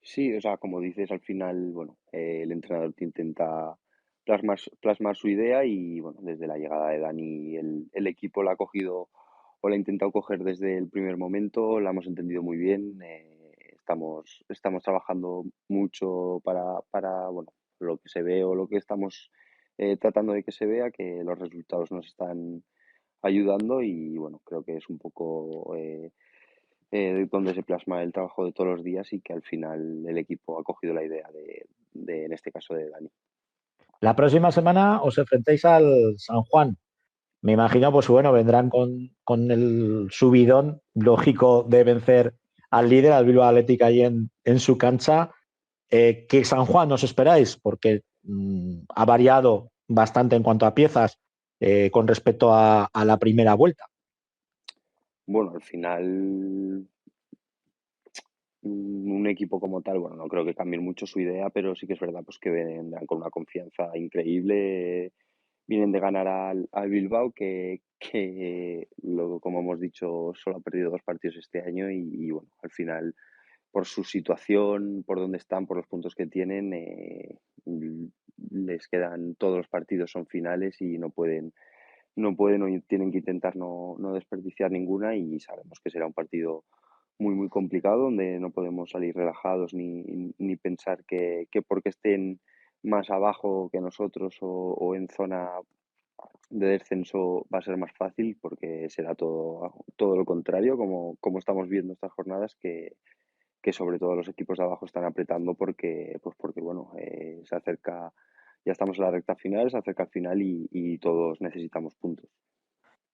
Speaker 7: Sí, o sea, como dices, al final, bueno, el entrenador te intenta plasmar su idea y, bueno, desde la llegada de Dani, el equipo la ha cogido o la ha intentado coger desde el primer momento, la hemos entendido muy bien, estamos trabajando mucho bueno, lo que se ve o lo que estamos tratando de que se vea, que los resultados nos están ayudando y, bueno, creo que es un poco donde se plasma el trabajo de todos los días y que al final el equipo ha cogido la idea en este caso, de Dani.
Speaker 1: La próxima semana os enfrentáis al San Juan. Me imagino, pues bueno, vendrán con el subidón lógico de vencer al líder, al Bilbao Athletic, ahí en su cancha. ¿Qué San Juan os esperáis? Porque ha variado bastante en cuanto a piezas con respecto a la primera vuelta.
Speaker 7: Bueno, al final un equipo como tal, bueno, no creo que cambie mucho su idea, pero sí que es verdad pues que vendrán con una confianza increíble. Vienen de ganar al Bilbao, que luego, como hemos dicho, solo ha perdido 2 partidos este año y bueno, al final, por su situación, por dónde están, por los puntos que tienen, les quedan todos los partidos, son finales y no pueden o tienen que intentar no desperdiciar ninguna y sabemos que será un partido muy, muy complicado donde no podemos salir relajados ni pensar que porque estén más abajo que nosotros o en zona de descenso va a ser más fácil porque será todo lo contrario, como estamos viendo estas jornadas, que sobre todo los equipos de abajo están apretando porque bueno, se acerca, ya estamos en la recta final, se acerca el final y todos necesitamos puntos.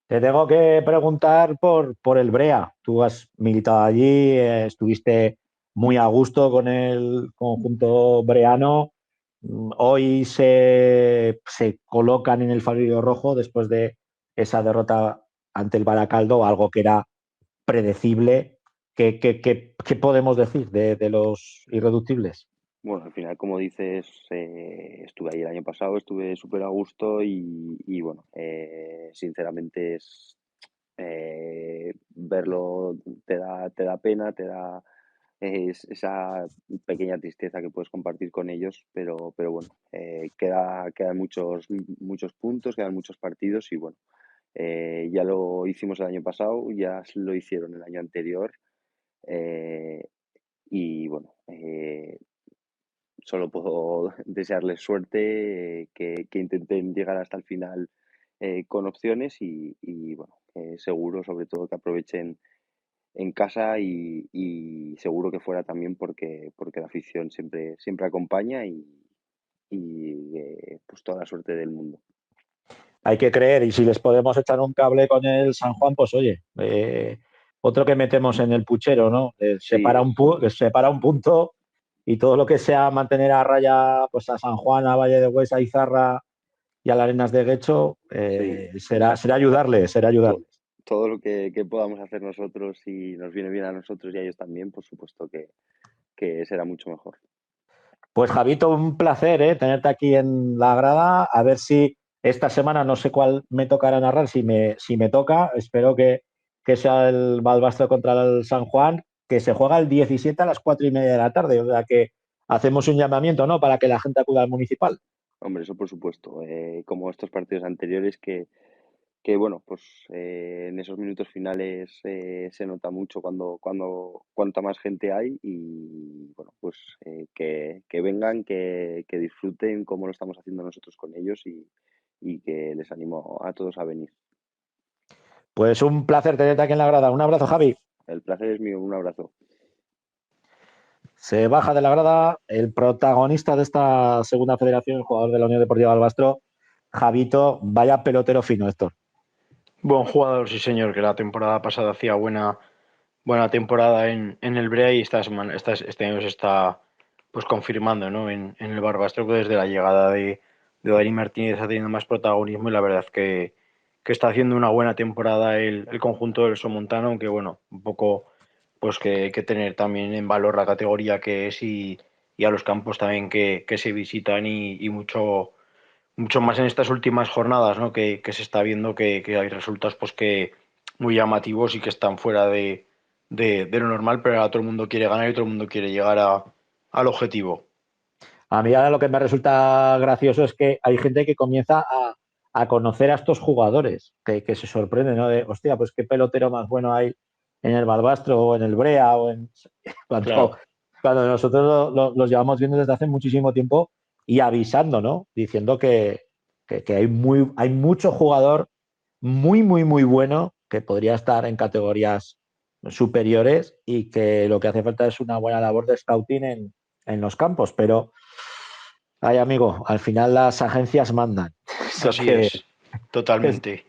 Speaker 1: Te tengo que preguntar por el Brea. Tú has militado allí, estuviste muy a gusto con el conjunto breano. Hoy se colocan en el farolillo rojo después de esa derrota ante el Baracaldo, algo que era predecible. ¿Qué podemos decir de los irreductibles?
Speaker 7: Bueno, al final, como dices, estuve ahí el año pasado, estuve súper a gusto y bueno, sinceramente verlo te da pena, te da esa pequeña tristeza que puedes compartir con ellos, pero bueno, quedan muchos puntos, quedan muchos partidos y bueno, ya lo hicimos el año pasado, ya lo hicieron el año anterior eh, y bueno, solo puedo desearles suerte, que intenten llegar hasta el final con opciones y bueno, seguro sobre todo que aprovechen en casa y seguro que fuera también porque la afición siempre acompaña y pues toda la suerte del mundo.
Speaker 1: Hay que creer, y si les podemos echar un cable con el San Juan, pues oye, otro que metemos en el puchero, ¿no?
Speaker 7: Sí,
Speaker 1: separa un punto y todo lo que sea mantener a raya pues a San Juan, a Valle de Huesa, a Izarra y a las Arenas de Guecho,
Speaker 7: sí,
Speaker 1: será ayudarles, será
Speaker 7: to-
Speaker 1: ayudarles.
Speaker 7: todo lo que podamos hacer nosotros y nos viene bien a nosotros y a ellos también, por supuesto que será mucho mejor.
Speaker 1: Pues Javito, un placer tenerte aquí en la grada. A ver si esta semana, no sé cuál me tocará narrar, si me toca, espero que sea el Balbastro contra el San Juan, que se juega el 17 a las 4:30 de la tarde. O sea que hacemos un llamamiento, ¿no? Para que la gente acuda al municipal.
Speaker 7: Hombre, eso por supuesto. Como estos partidos anteriores que bueno, pues en esos minutos finales se nota mucho cuanta más gente hay y bueno, pues que vengan, que disfruten como lo estamos haciendo nosotros con ellos y que les animo a todos a venir.
Speaker 1: Pues un placer tenerte aquí en la grada. Un abrazo, Javi.
Speaker 7: El placer es mío, un abrazo.
Speaker 1: Se baja de la grada el protagonista de esta segunda federación, el jugador de la Unión Deportiva Balbastro, Javito. Vaya pelotero fino, Héctor.
Speaker 8: Buen jugador, sí señor, que la temporada pasada hacía buena temporada en el Brea y este año se está pues confirmando, ¿no? en el Barbastro, que desde la llegada de Dani Martínez ha tenido más protagonismo y la verdad que está haciendo una buena temporada el conjunto del Somontano, aunque bueno, un poco pues que tener también en valor la categoría que es y a los campos también que se visitan y mucho más en estas últimas jornadas, ¿no? Que se está viendo que hay resultados pues que muy llamativos y que están fuera de lo normal, pero ahora todo el mundo quiere ganar y todo el mundo quiere llegar al objetivo.
Speaker 1: A mí ahora lo que me resulta gracioso es que hay gente que comienza a conocer a estos jugadores, que se sorprende, ¿no? De, hostia, pues qué pelotero más bueno hay en el Balbastro o en el Brea cuando,
Speaker 8: Claro.
Speaker 1: cuando nosotros los llevamos viendo desde hace muchísimo tiempo y avisando, ¿no? Diciendo que hay mucho jugador muy, muy, muy bueno que podría estar en categorías superiores y que lo que hace falta es una buena labor de scouting en los campos. Pero, ay, amigo, al final las agencias mandan.
Speaker 8: Así es,
Speaker 1: Es,
Speaker 8: totalmente.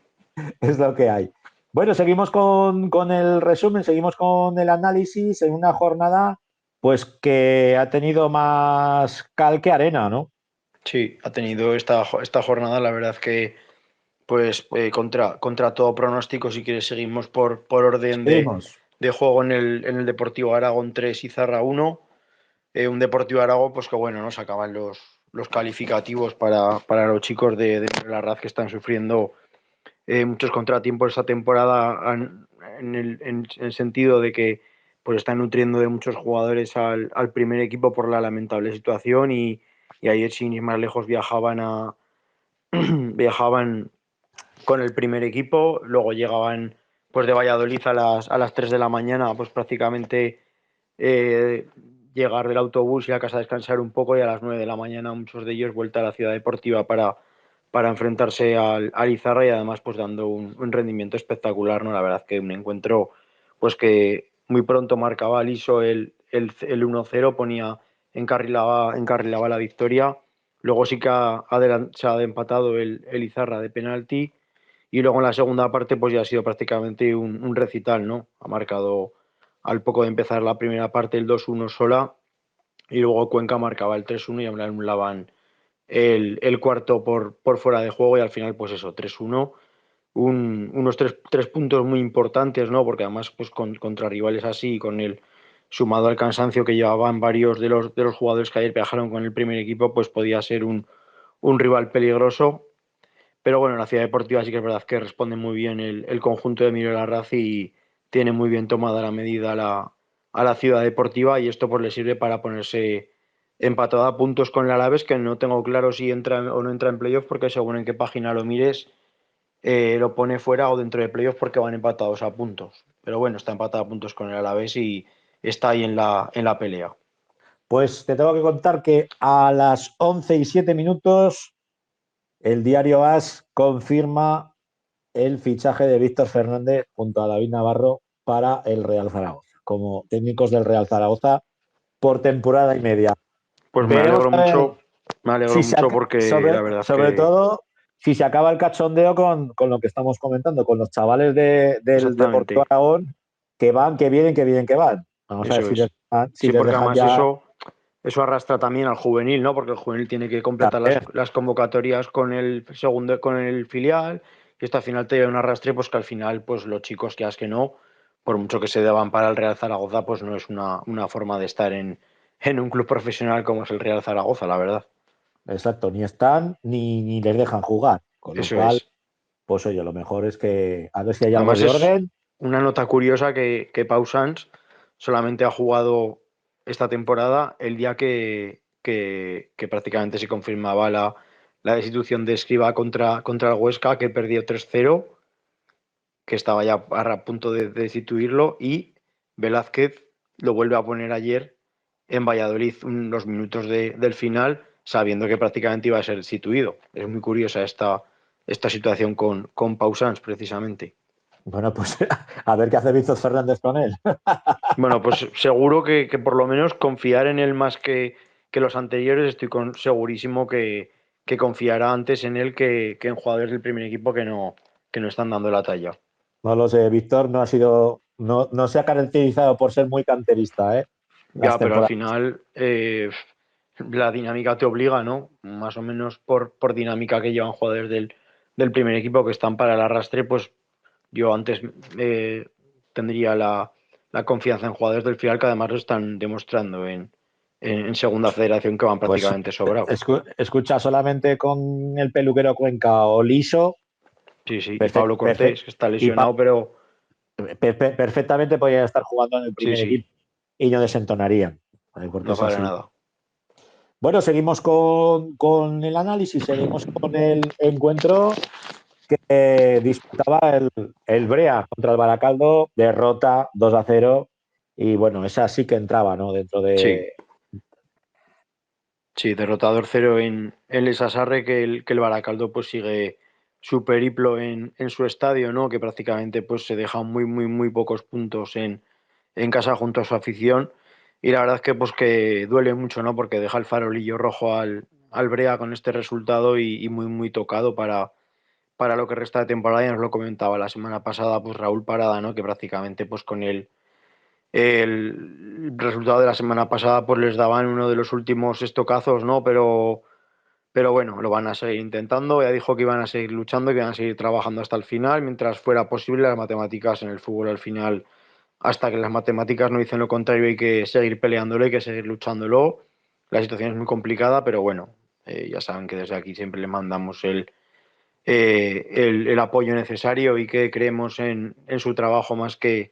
Speaker 1: es lo que hay. Bueno, seguimos con el resumen, seguimos con el análisis en una jornada pues que ha tenido más cal que arena, ¿no?
Speaker 8: Sí, ha tenido esta jornada, la verdad que pues contra todo pronóstico, si quieres seguimos por orden
Speaker 1: Seguimos.
Speaker 8: de juego en el Deportivo Aragón 3 y Zarra 1. Un Deportivo Aragón pues que bueno, nos acaban los calificativos para los chicos de Larraz que están sufriendo muchos contratiempos esta temporada en el sentido de que pues están nutriendo de muchos jugadores al primer equipo por la lamentable situación y ayer sin ir más lejos viajaban con el primer equipo, luego llegaban pues de Valladolid a las 3 de la mañana, pues prácticamente eh, llegar del autobús y a casa a descansar un poco y a las 9 de la mañana muchos de ellos vuelta a la ciudad deportiva para enfrentarse al Izarra y además pues dando un rendimiento espectacular, ¿no? La verdad que un encuentro pues que muy pronto marcaba al ISO el 1-0, encarrilaba la victoria. Luego sí que se ha empatado el Izarra de penalti y luego en la segunda parte pues ya ha sido prácticamente un recital, ¿no? Ha marcado al poco de empezar la primera parte el 2-1 sola y luego Cuenca marcaba el 3-1 y anulaban el cuarto por fuera de juego y al final pues eso, 3-1. Unos tres puntos muy importantes, ¿no? Porque además pues contra rivales así, con el sumado al cansancio que llevaban varios de los jugadores que ayer viajaron con el primer equipo, pues podía ser un rival peligroso. Pero bueno, en la ciudad deportiva sí que es verdad que responde muy bien el conjunto de Emilio Larraz y tiene muy bien tomada la medida a la ciudad deportiva y esto pues le sirve para ponerse empatado a puntos con el Alavés, que no tengo claro si entra o no entra en playoff porque según en qué página lo mires lo pone fuera o dentro de playoff porque van empatados a puntos. Pero bueno, está empatado a puntos con el Alavés y está ahí en la pelea.
Speaker 1: Pues te tengo que contar que a las 11:07 el diario AS confirma el fichaje de Víctor Fernández junto a David Navarro para el Real Zaragoza, como técnicos del Real Zaragoza por temporada y media.
Speaker 8: Pues
Speaker 1: Veremos a ver
Speaker 8: me alegro
Speaker 1: si se
Speaker 8: mucho porque la verdad
Speaker 1: sobre
Speaker 8: que
Speaker 1: todo si se acaba el cachondeo con lo que estamos comentando, con los chavales del Deportivo
Speaker 8: exactamente,
Speaker 1: Aragón que van, que vienen, que vienen, que van. Vamos a ver
Speaker 8: eso
Speaker 1: si
Speaker 8: es.
Speaker 1: si
Speaker 8: Sí,
Speaker 1: les
Speaker 8: porque
Speaker 1: dejan
Speaker 8: además
Speaker 1: ya
Speaker 8: eso arrastra también al juvenil, ¿no? Porque el juvenil tiene que completar las,
Speaker 1: también.
Speaker 8: las convocatorias con el segundo, con el filial, y esto al final te lleva un arrastre, pues que al final, pues los chicos, que no, por mucho que se deban para el Real Zaragoza, pues no es una forma de estar en un club profesional como es el Real Zaragoza, la verdad.
Speaker 1: Exacto, ni están ni les dejan jugar. Con lo
Speaker 8: Eso
Speaker 1: cual,
Speaker 8: es.
Speaker 1: pues oye, lo mejor es que a ver si hay algo
Speaker 8: Además
Speaker 1: de
Speaker 8: es
Speaker 1: orden.
Speaker 8: una nota curiosa que Pau Sanz solamente ha jugado esta temporada el día que prácticamente se confirmaba la destitución de Escribá contra el Huesca, que perdió 3-0, que estaba ya a punto de destituirlo, y Velázquez lo vuelve a poner ayer en Valladolid unos minutos del final, sabiendo que prácticamente iba a ser destituido. Es muy curiosa esta situación con Pau Sanz, precisamente.
Speaker 1: Bueno, pues a ver qué hace Víctor Fernández con él.
Speaker 8: Bueno, pues seguro que por lo menos confiar en él más que los anteriores, estoy segurísimo que confiará antes en él que en jugadores del primer equipo que no están dando la talla.
Speaker 1: No lo sé, Víctor no ha sido, no se ha caracterizado por ser muy canterista, ¿eh? Las
Speaker 8: Ya, pero al
Speaker 1: temporadas.
Speaker 8: final la dinámica te obliga, ¿no? Más o menos por dinámica que llevan jugadores del primer equipo que están para el arrastre, pues yo antes tendría la confianza en jugadores del final que además lo están demostrando en segunda federación que van
Speaker 1: Pues
Speaker 8: prácticamente sobrados.
Speaker 1: escucha solamente con el peluquero Cuenca o Liso,
Speaker 8: Sí, sí, y
Speaker 1: perfe-
Speaker 8: Pablo
Speaker 1: perfe-
Speaker 8: Cortés, que está
Speaker 1: y
Speaker 8: lesionado, pero
Speaker 1: perfectamente podría estar jugando en el
Speaker 8: sí,
Speaker 1: primer
Speaker 8: sí,
Speaker 1: equipo y no desentonarían, ¿vale? Porque
Speaker 8: no
Speaker 1: es
Speaker 8: para
Speaker 1: así.
Speaker 8: nada.
Speaker 1: Bueno, seguimos con el análisis, seguimos con el encuentro que disputaba el Brea contra el Baracaldo, derrota 2-0 y bueno, esa sí que entraba, ¿no? Dentro
Speaker 8: Sí,
Speaker 1: de...
Speaker 8: sí, derrotador cero en el Esasarre que el Baracaldo pues sigue su periplo en su estadio, ¿no? Que prácticamente pues se deja muy pocos puntos en casa junto a su afición. Y la verdad es que pues que duele mucho, ¿no? Porque deja el farolillo rojo al Brea con este resultado y muy tocado para lo que resta de temporada. Ya nos lo comentaba la semana pasada pues Raúl Parada, ¿no? Que prácticamente pues con el resultado de la semana pasada pues les daban uno de los últimos estocazos, ¿no? Pero bueno, lo van a seguir intentando. Ya dijo que iban a seguir luchando, que iban a seguir trabajando hasta el final, mientras fuera posible. Las matemáticas en el fútbol al final, hasta que las matemáticas no dicen lo contrario, hay que seguir peleándolo, hay que seguir luchándolo. La situación es muy complicada, pero bueno, ya saben que desde aquí siempre le mandamos el apoyo necesario y que creemos en su trabajo más que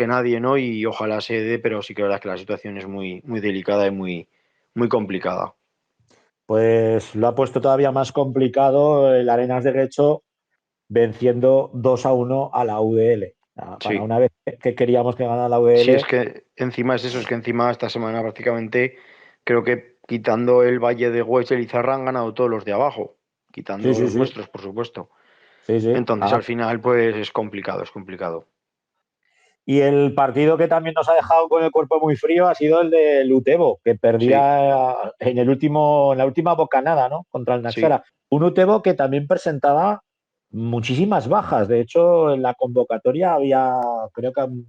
Speaker 8: nadie, ¿no? Y ojalá se dé, pero sí que la verdad es que la situación es muy delicada y muy complicada.
Speaker 1: Pues lo ha puesto todavía más complicado el Arenas de Guecho venciendo 2-1 a la UDL. Para
Speaker 8: Sí.
Speaker 1: una vez que queríamos que ganara la
Speaker 8: Sí,
Speaker 1: UDL,
Speaker 8: es que encima es eso, es que encima esta semana prácticamente creo que quitando el Valle de Hues y el Izarra han ganado todos los de abajo, quitando
Speaker 1: sí,
Speaker 8: los nuestros, por supuesto.
Speaker 1: sí.
Speaker 8: Entonces al final pues es complicado, es complicado.
Speaker 1: Y el partido que también nos ha dejado con el cuerpo muy frío ha sido el del Utebo, que
Speaker 8: Sí,
Speaker 1: perdía en la última bocanada, ¿no? Contra el
Speaker 8: sí,
Speaker 1: Naxara. Un Utebo que también presentaba muchísimas bajas. De hecho, en la convocatoria había, creo que un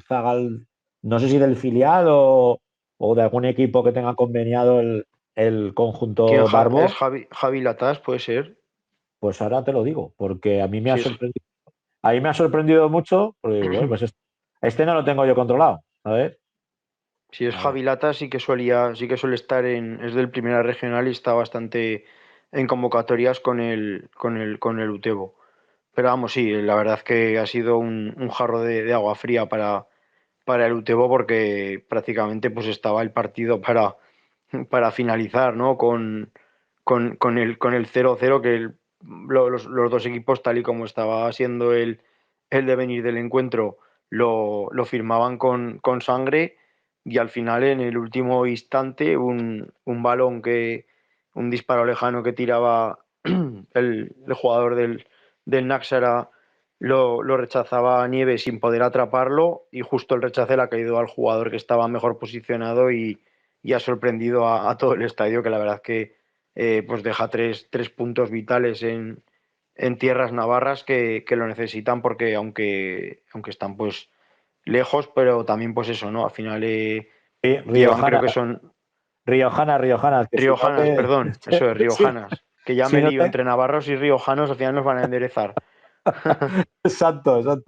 Speaker 1: zagal, no sé si del filial o de algún equipo que tenga conveniado el
Speaker 8: ¿Quién
Speaker 1: conjunto
Speaker 8: es
Speaker 1: Barbo.
Speaker 8: Javi Latas? Puede ser.
Speaker 1: Pues ahora te lo digo, porque a mí me ha
Speaker 8: Sí, es,
Speaker 1: sorprendido. A mí me ha sorprendido mucho, porque bueno, pues este no lo tengo yo controlado. A ver.
Speaker 8: si es
Speaker 1: A ver.
Speaker 8: Javi Latas, sí que suele estar es del Primera Regional y está bastante en convocatorias con el Utebo. Pero vamos, sí, la verdad es que ha sido un jarro de agua fría para el Utebo porque prácticamente pues estaba el partido para finalizar, ¿no? Con el 0-0 que los dos equipos, tal y como estaba siendo el devenir del encuentro, lo firmaban con sangre y al final en el último instante un balón un disparo lejano que tiraba el jugador del Náxara lo rechazaba Nieves sin poder atraparlo y justo el rechace le ha caído al jugador que estaba mejor posicionado y ha sorprendido a todo el estadio, que la verdad que pues deja tres puntos vitales en tierras navarras que lo necesitan porque aunque están pues lejos, pero también pues eso, ¿no? Al final
Speaker 1: Sí,
Speaker 8: llevan, creo
Speaker 1: Riojana,
Speaker 8: que son
Speaker 1: Riojanas, que si no
Speaker 8: riojanas,
Speaker 1: te.
Speaker 8: perdón, eso es,
Speaker 1: si,
Speaker 8: riojanas, que ya
Speaker 1: si
Speaker 8: me
Speaker 1: no
Speaker 8: lío
Speaker 1: te.
Speaker 8: entre navarros y riojanos, al final nos van a enderezar.
Speaker 1: Exacto. El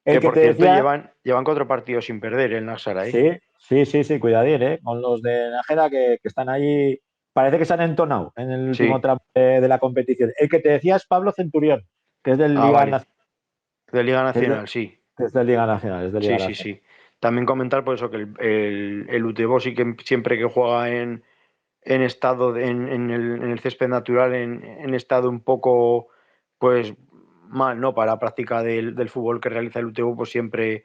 Speaker 8: Que
Speaker 1: que
Speaker 8: por
Speaker 1: te
Speaker 8: cierto
Speaker 1: decía.
Speaker 8: llevan 4 partidos sin perder el Náxara, ¿eh?
Speaker 1: Sí, cuidadín, ¿eh? Con los de Nájera que están ahí. Parece que se han entonado en el último
Speaker 8: Sí.
Speaker 1: tramo de la competición. El que te decía es Pablo Centurión, que es del
Speaker 8: Ah,
Speaker 1: Liga
Speaker 8: vale.
Speaker 1: Nacional.
Speaker 8: De Liga
Speaker 1: Que es de,
Speaker 8: Nacional, sí.
Speaker 1: que es de Liga Nacional, es de Liga Nacional.
Speaker 8: Sí. También comentar por eso que el Utebo sí que siempre que juega en estado, en el césped natural, en estado un poco, pues, mal, ¿no? Para la práctica del fútbol que realiza el Utebo, pues siempre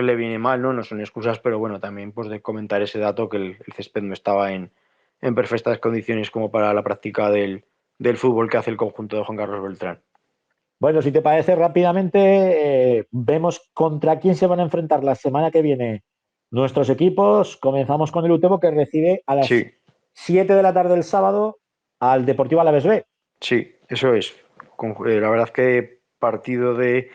Speaker 8: le viene mal, ¿no? No son excusas, pero bueno, también pues de comentar ese dato que el césped no estaba en perfectas condiciones como para la práctica del fútbol que hace el conjunto de Juan Carlos Beltrán.
Speaker 1: Bueno, si te parece rápidamente, vemos contra quién se van a enfrentar la semana que viene nuestros equipos. Comenzamos con el Utebo, que recibe a las
Speaker 8: Sí,
Speaker 1: 7 de la tarde del sábado al Deportivo Alavés B.
Speaker 8: sí, eso es. La verdad que partido de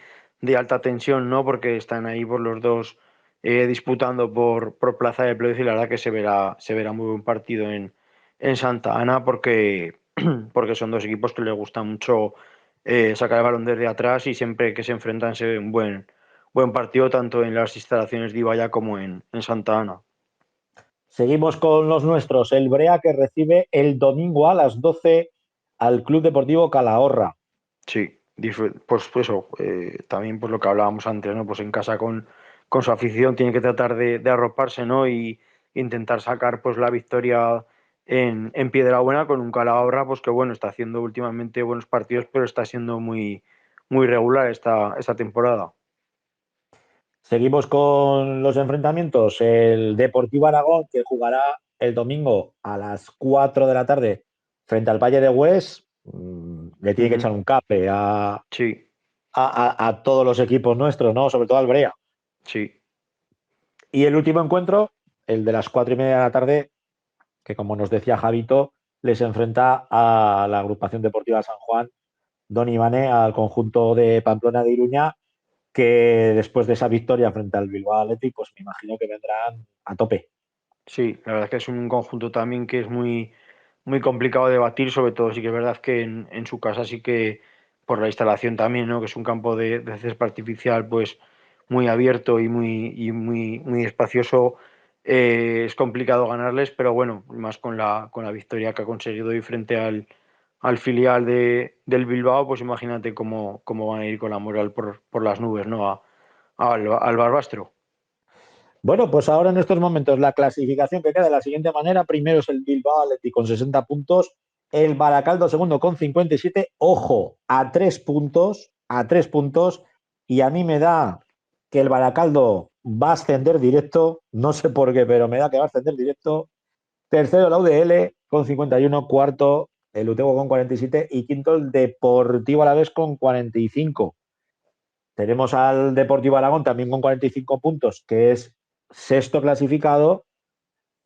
Speaker 8: alta tensión, ¿no? Porque están ahí por los dos disputando por plaza de playoff y la verdad que se verá muy buen partido en Santa Ana porque son dos equipos que les gusta mucho sacar el balón desde atrás y siempre que se enfrentan se ve un buen partido tanto en las instalaciones de Ibaya como en Santa Ana.
Speaker 1: Seguimos con los nuestros. El Brea, que recibe el domingo a las 12 al Club Deportivo Calahorra.
Speaker 8: Sí, pues eso, también pues lo que hablábamos antes, ¿no? Pues en casa con su afición tiene que tratar de arroparse, ¿no? Y intentar sacar pues la victoria en Piedrabuena con un Calahorra, pues que bueno, está haciendo últimamente buenos partidos, pero está siendo muy regular esta temporada.
Speaker 1: Seguimos con los enfrentamientos. El Deportivo Aragón, que jugará el domingo a las 4 de la tarde frente al Valle de Hues. le tiene que echar un cable
Speaker 8: Sí,
Speaker 1: a todos los equipos nuestros, ¿no? Sobre todo al Brea.
Speaker 8: sí.
Speaker 1: Y el último encuentro, el de las 4:30 de la tarde, que como nos decía Javito, les enfrenta a la agrupación deportiva San Juan, Don Ivane, al conjunto de Pamplona de Iruña, que después de esa victoria frente al Bilbao Athletic, pues me imagino que vendrán a tope.
Speaker 8: Sí, la verdad es que es un conjunto también que es muy, muy complicado de batir, sobre todo sí que es verdad que en su casa sí que por la instalación también, ¿no? Que es un campo de césped artificial pues muy abierto y muy espacioso, es complicado ganarles, pero bueno, más con la victoria que ha conseguido hoy frente al filial del Bilbao, pues imagínate cómo van a ir con la moral por las nubes, ¿no? Al Barbastro.
Speaker 1: Bueno, pues ahora en estos momentos la clasificación que queda de la siguiente manera. Primero es el Bilbao Athletic con 60 puntos, el Baracaldo segundo con 57. Ojo, a 3 puntos, y a mí me da que el Baracaldo va a ascender directo, no sé por qué, pero me da que va a ascender directo. Tercero la UDL con 51, cuarto el Utebo con 47 y quinto el Deportivo Alavés con 45. Tenemos al Deportivo Aragón también con 45 puntos, que es sexto clasificado.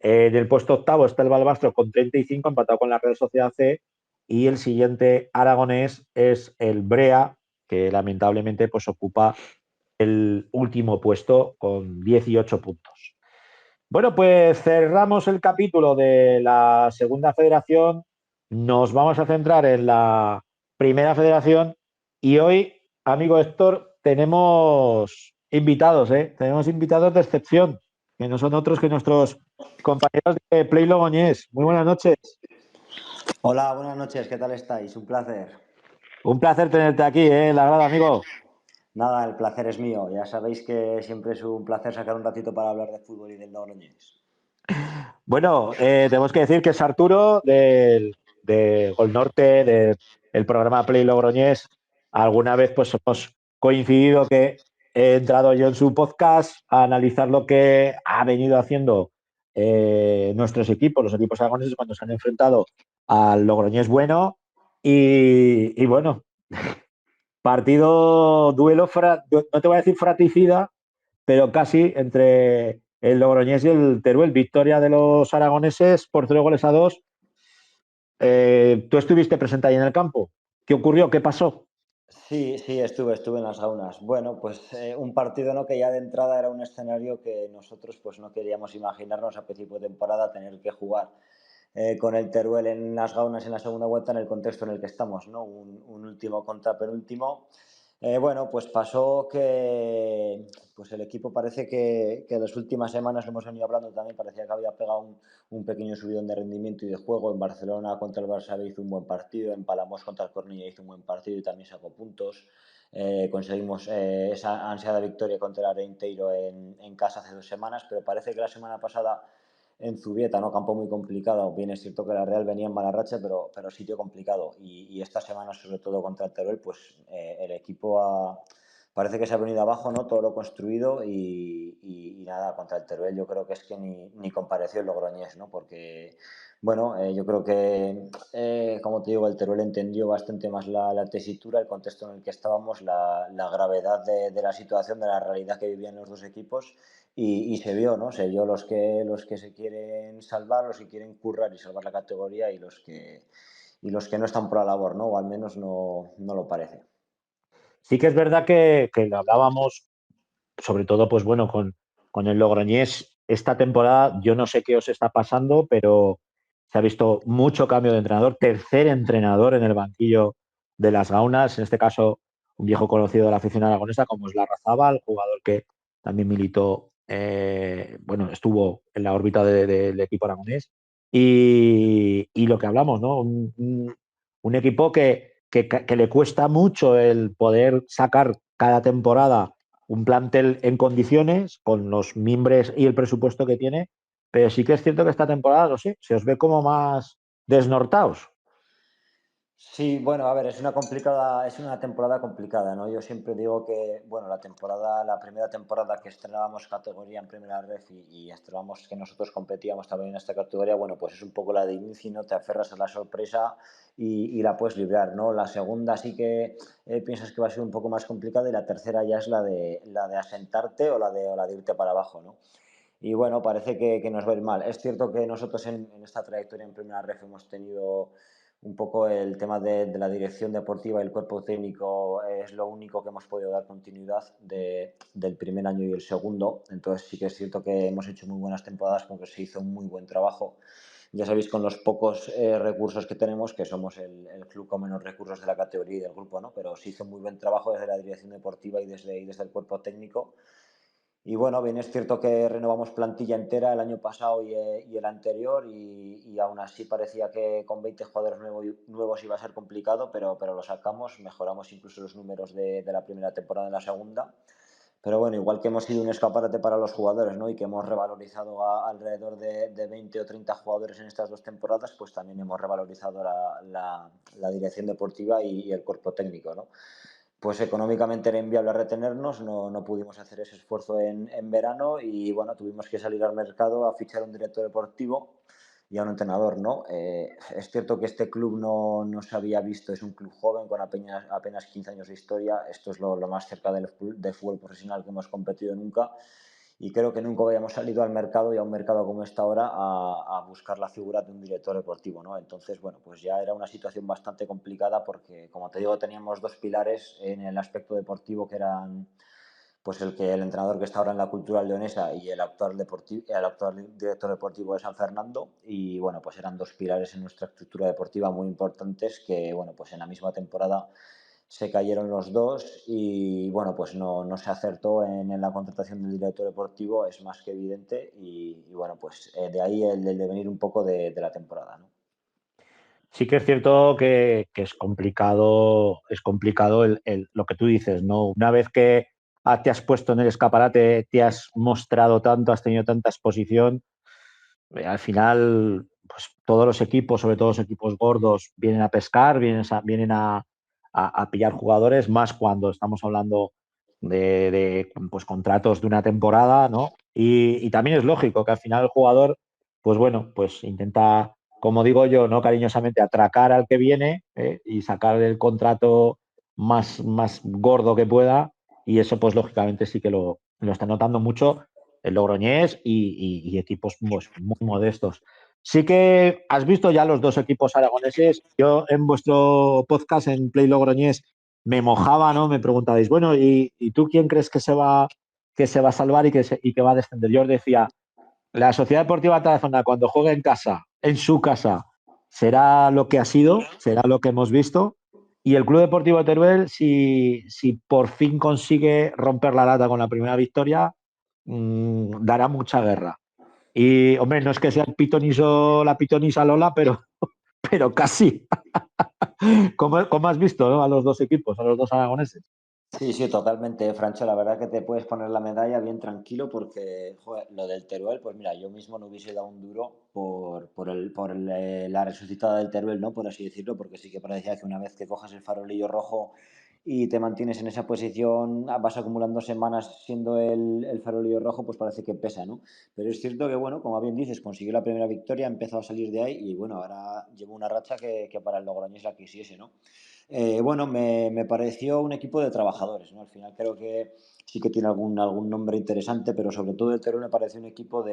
Speaker 1: En el puesto octavo está el Balbastro con 35, empatado con la Real Sociedad C. Y el siguiente aragonés es el Brea, que lamentablemente pues, ocupa el último puesto con 18 puntos. Bueno, pues cerramos el capítulo de la segunda federación. Nos vamos a centrar en la primera federación. Y hoy, amigo Héctor, tenemos invitados, ¿eh? Tenemos invitados de excepción, que no son otros que nuestros compañeros de Play Logroñés. Muy buenas noches.
Speaker 9: Hola, buenas noches, ¿qué tal estáis? Un placer.
Speaker 1: Un placer tenerte aquí, la grada, amigo.
Speaker 9: Nada, el placer es mío. Ya sabéis que siempre es un placer sacar un ratito para hablar de fútbol y del Logroñés.
Speaker 1: Bueno, tenemos que decir que es Arturo de Gol Norte, del programa Play Logroñés. Alguna vez pues hemos coincidido que he entrado yo en su podcast a analizar lo que ha venido haciendo nuestros equipos, los equipos aragoneses, cuando se han enfrentado al Logroñés bueno. Y bueno, partido, duelo, no te voy a decir fratricida, pero casi entre el Logroñés y el Teruel. Victoria de los aragoneses por 0 goles a 2. Tú estuviste presente ahí en el campo. ¿Qué ocurrió? ¿Qué pasó?
Speaker 9: Sí, estuve en las gaunas. Bueno, pues un partido, ¿no? Que ya de entrada era un escenario que nosotros pues no queríamos imaginarnos a principio de temporada tener que jugar con el Teruel en las gaunas en la segunda vuelta en el contexto en el que estamos, ¿no? Un último contra penúltimo. Bueno, pues pasó que pues el equipo parece que las últimas semanas, lo hemos venido hablando también, parecía que había pegado un pequeño subidón de rendimiento y de juego. En Barcelona contra el Barça hizo un buen partido, en Palamós contra el Cornilla hizo un buen partido y también sacó puntos. Conseguimos esa ansiada victoria contra el Arenteiro en casa hace 2 semanas, pero parece que la semana pasada en Zubieta, ¿no? Campo muy complicado. Bien, es cierto que la Real venía en mala racha, pero sitio complicado. Y esta semana, sobre todo contra el Teruel, pues el equipo parece que se ha venido abajo, ¿no? Todo lo construido y nada, contra el Teruel yo creo que es que ni compareció el Logroñés, ¿no? Porque, bueno, yo creo que, como te digo, el Teruel entendió bastante más la tesitura, el contexto en el que estábamos, la gravedad de la situación, de la realidad que vivían los dos equipos. Y se vio, ¿no? Se vio los que se quieren salvar, los que quieren currar y salvar la categoría y los que no están por la labor, ¿no? O al menos no lo parece.
Speaker 1: Sí que es verdad que lo hablábamos, sobre todo, pues bueno, con el Logroñés esta temporada. Yo no sé qué os está pasando, pero se ha visto mucho cambio de entrenador. Tercer entrenador en el banquillo de las Gaunas, en este caso un viejo conocido de la afición aragonesa, como es Larrazábal, jugador que también militó, bueno, estuvo en la órbita del equipo aragonés. Y lo que hablamos, ¿no? Un equipo que le cuesta mucho el poder sacar cada temporada un plantel en condiciones, con los mimbres y el presupuesto que tiene, pero sí que es cierto que esta temporada, no sé, se os ve como más desnortados.
Speaker 9: Sí, bueno, a ver, es una temporada complicada, ¿no? Yo siempre digo que, bueno, la primera temporada que estrenábamos categoría en Primera Ref y estrenábamos que nosotros competíamos también en esta categoría, bueno, pues es un poco la de inicio, ¿no? Te aferras a la sorpresa y la puedes librar, ¿no? La segunda sí que piensas que va a ser un poco más complicada y la tercera ya es la de asentarte o la de irte para abajo, ¿no? Y bueno, parece que nos va a ir mal. Es cierto que nosotros en esta trayectoria en Primera Ref hemos tenido un poco el tema de la dirección deportiva y el cuerpo técnico, es lo único que hemos podido dar continuidad del primer año y el segundo. Entonces sí que es cierto que hemos hecho muy buenas temporadas porque se hizo un muy buen trabajo. Ya sabéis, con los pocos recursos que tenemos, que somos el club con menos recursos de la categoría y del grupo, ¿no? Pero se hizo muy buen trabajo desde la dirección deportiva y desde el cuerpo técnico. Y bueno, bien es cierto que renovamos plantilla entera el año pasado y el anterior y aún así parecía que con 20 jugadores nuevos iba a ser complicado, pero lo sacamos, mejoramos incluso los números de la primera temporada en la segunda. Pero bueno, igual que hemos sido un escaparate para los jugadores, ¿no? Y que hemos revalorizado alrededor de 20 o 30 jugadores en estas 2 temporadas, pues también hemos revalorizado la dirección deportiva y el cuerpo técnico, ¿no? Pues económicamente era inviable retenernos, no pudimos hacer ese esfuerzo en verano y bueno, tuvimos que salir al mercado a fichar un director deportivo y a un entrenador, ¿no? Es cierto que este club no se había visto, es un club joven con apenas 15 años de historia, esto es lo más cerca de fútbol profesional que hemos competido nunca y creo que nunca habíamos salido al mercado y a un mercado como esta ahora a buscar la figura de un director deportivo, ¿no? Entonces, bueno, pues ya era una situación bastante complicada porque, como te digo, teníamos dos pilares en el aspecto deportivo que eran pues el entrenador que está ahora en la Cultural Leonesa y el actual director deportivo de San Fernando y bueno, pues eran dos pilares en nuestra estructura deportiva muy importantes que, bueno, pues en la misma temporada se cayeron los dos y bueno, pues no se acertó en la contratación del director deportivo, es más que evidente y bueno, pues de ahí el devenir un poco de la temporada, ¿no?
Speaker 1: Sí que es cierto que es complicado lo que tú dices, ¿no? Una vez que te has puesto en el escaparate, te has mostrado tanto, has tenido tanta exposición, al final, pues todos los equipos, sobre todo los equipos gordos, vienen a pescar, vienen a pillar jugadores, más cuando estamos hablando de pues, contratos de una temporada, ¿no? Y también es lógico que al final el jugador, pues bueno, pues intenta, como digo yo, ¿no? Cariñosamente, atracar al que viene y sacar el contrato más gordo que pueda. Y eso, pues lógicamente, sí que lo está notando mucho el Logroñés y equipos pues, muy modestos. Sí que has visto ya los dos equipos aragoneses. Yo en vuestro podcast en Play Logroñés me mojaba, ¿no? Me preguntabais, bueno, ¿y tú quién crees que se va a salvar y que va a descender? Yo os decía, la Sociedad Deportiva Tarazona, cuando juegue en casa, en su casa, será lo que ha sido, será lo que hemos visto. Y el Club Deportivo Teruel, si por fin consigue romper la lata con la primera victoria, dará mucha guerra. Y, hombre, no es que sea la pitonisa Lola, pero casi. ¿Cómo has visto, ¿no? A los dos equipos, a los dos aragoneses?
Speaker 9: Sí, sí, totalmente, Francho. La verdad que te puedes poner la medalla bien tranquilo porque, joder, lo del Teruel, pues mira, yo mismo no hubiese dado un duro la resucitada del Teruel, ¿no? Por así decirlo, porque sí que parecía que una vez que cojas el farolillo rojo y te mantienes en esa posición, vas acumulando semanas siendo el farolillo rojo, pues parece que pesa, ¿no? Pero es cierto que, bueno, como bien dices, consiguió la primera victoria, empezó a salir de ahí y, bueno, ahora lleva una racha que para el Logroñés la quisiese, ¿no? Bueno, me pareció un equipo de trabajadores, ¿no? Al final creo que sí que tiene algún nombre interesante, pero sobre todo el Teruel me parece un equipo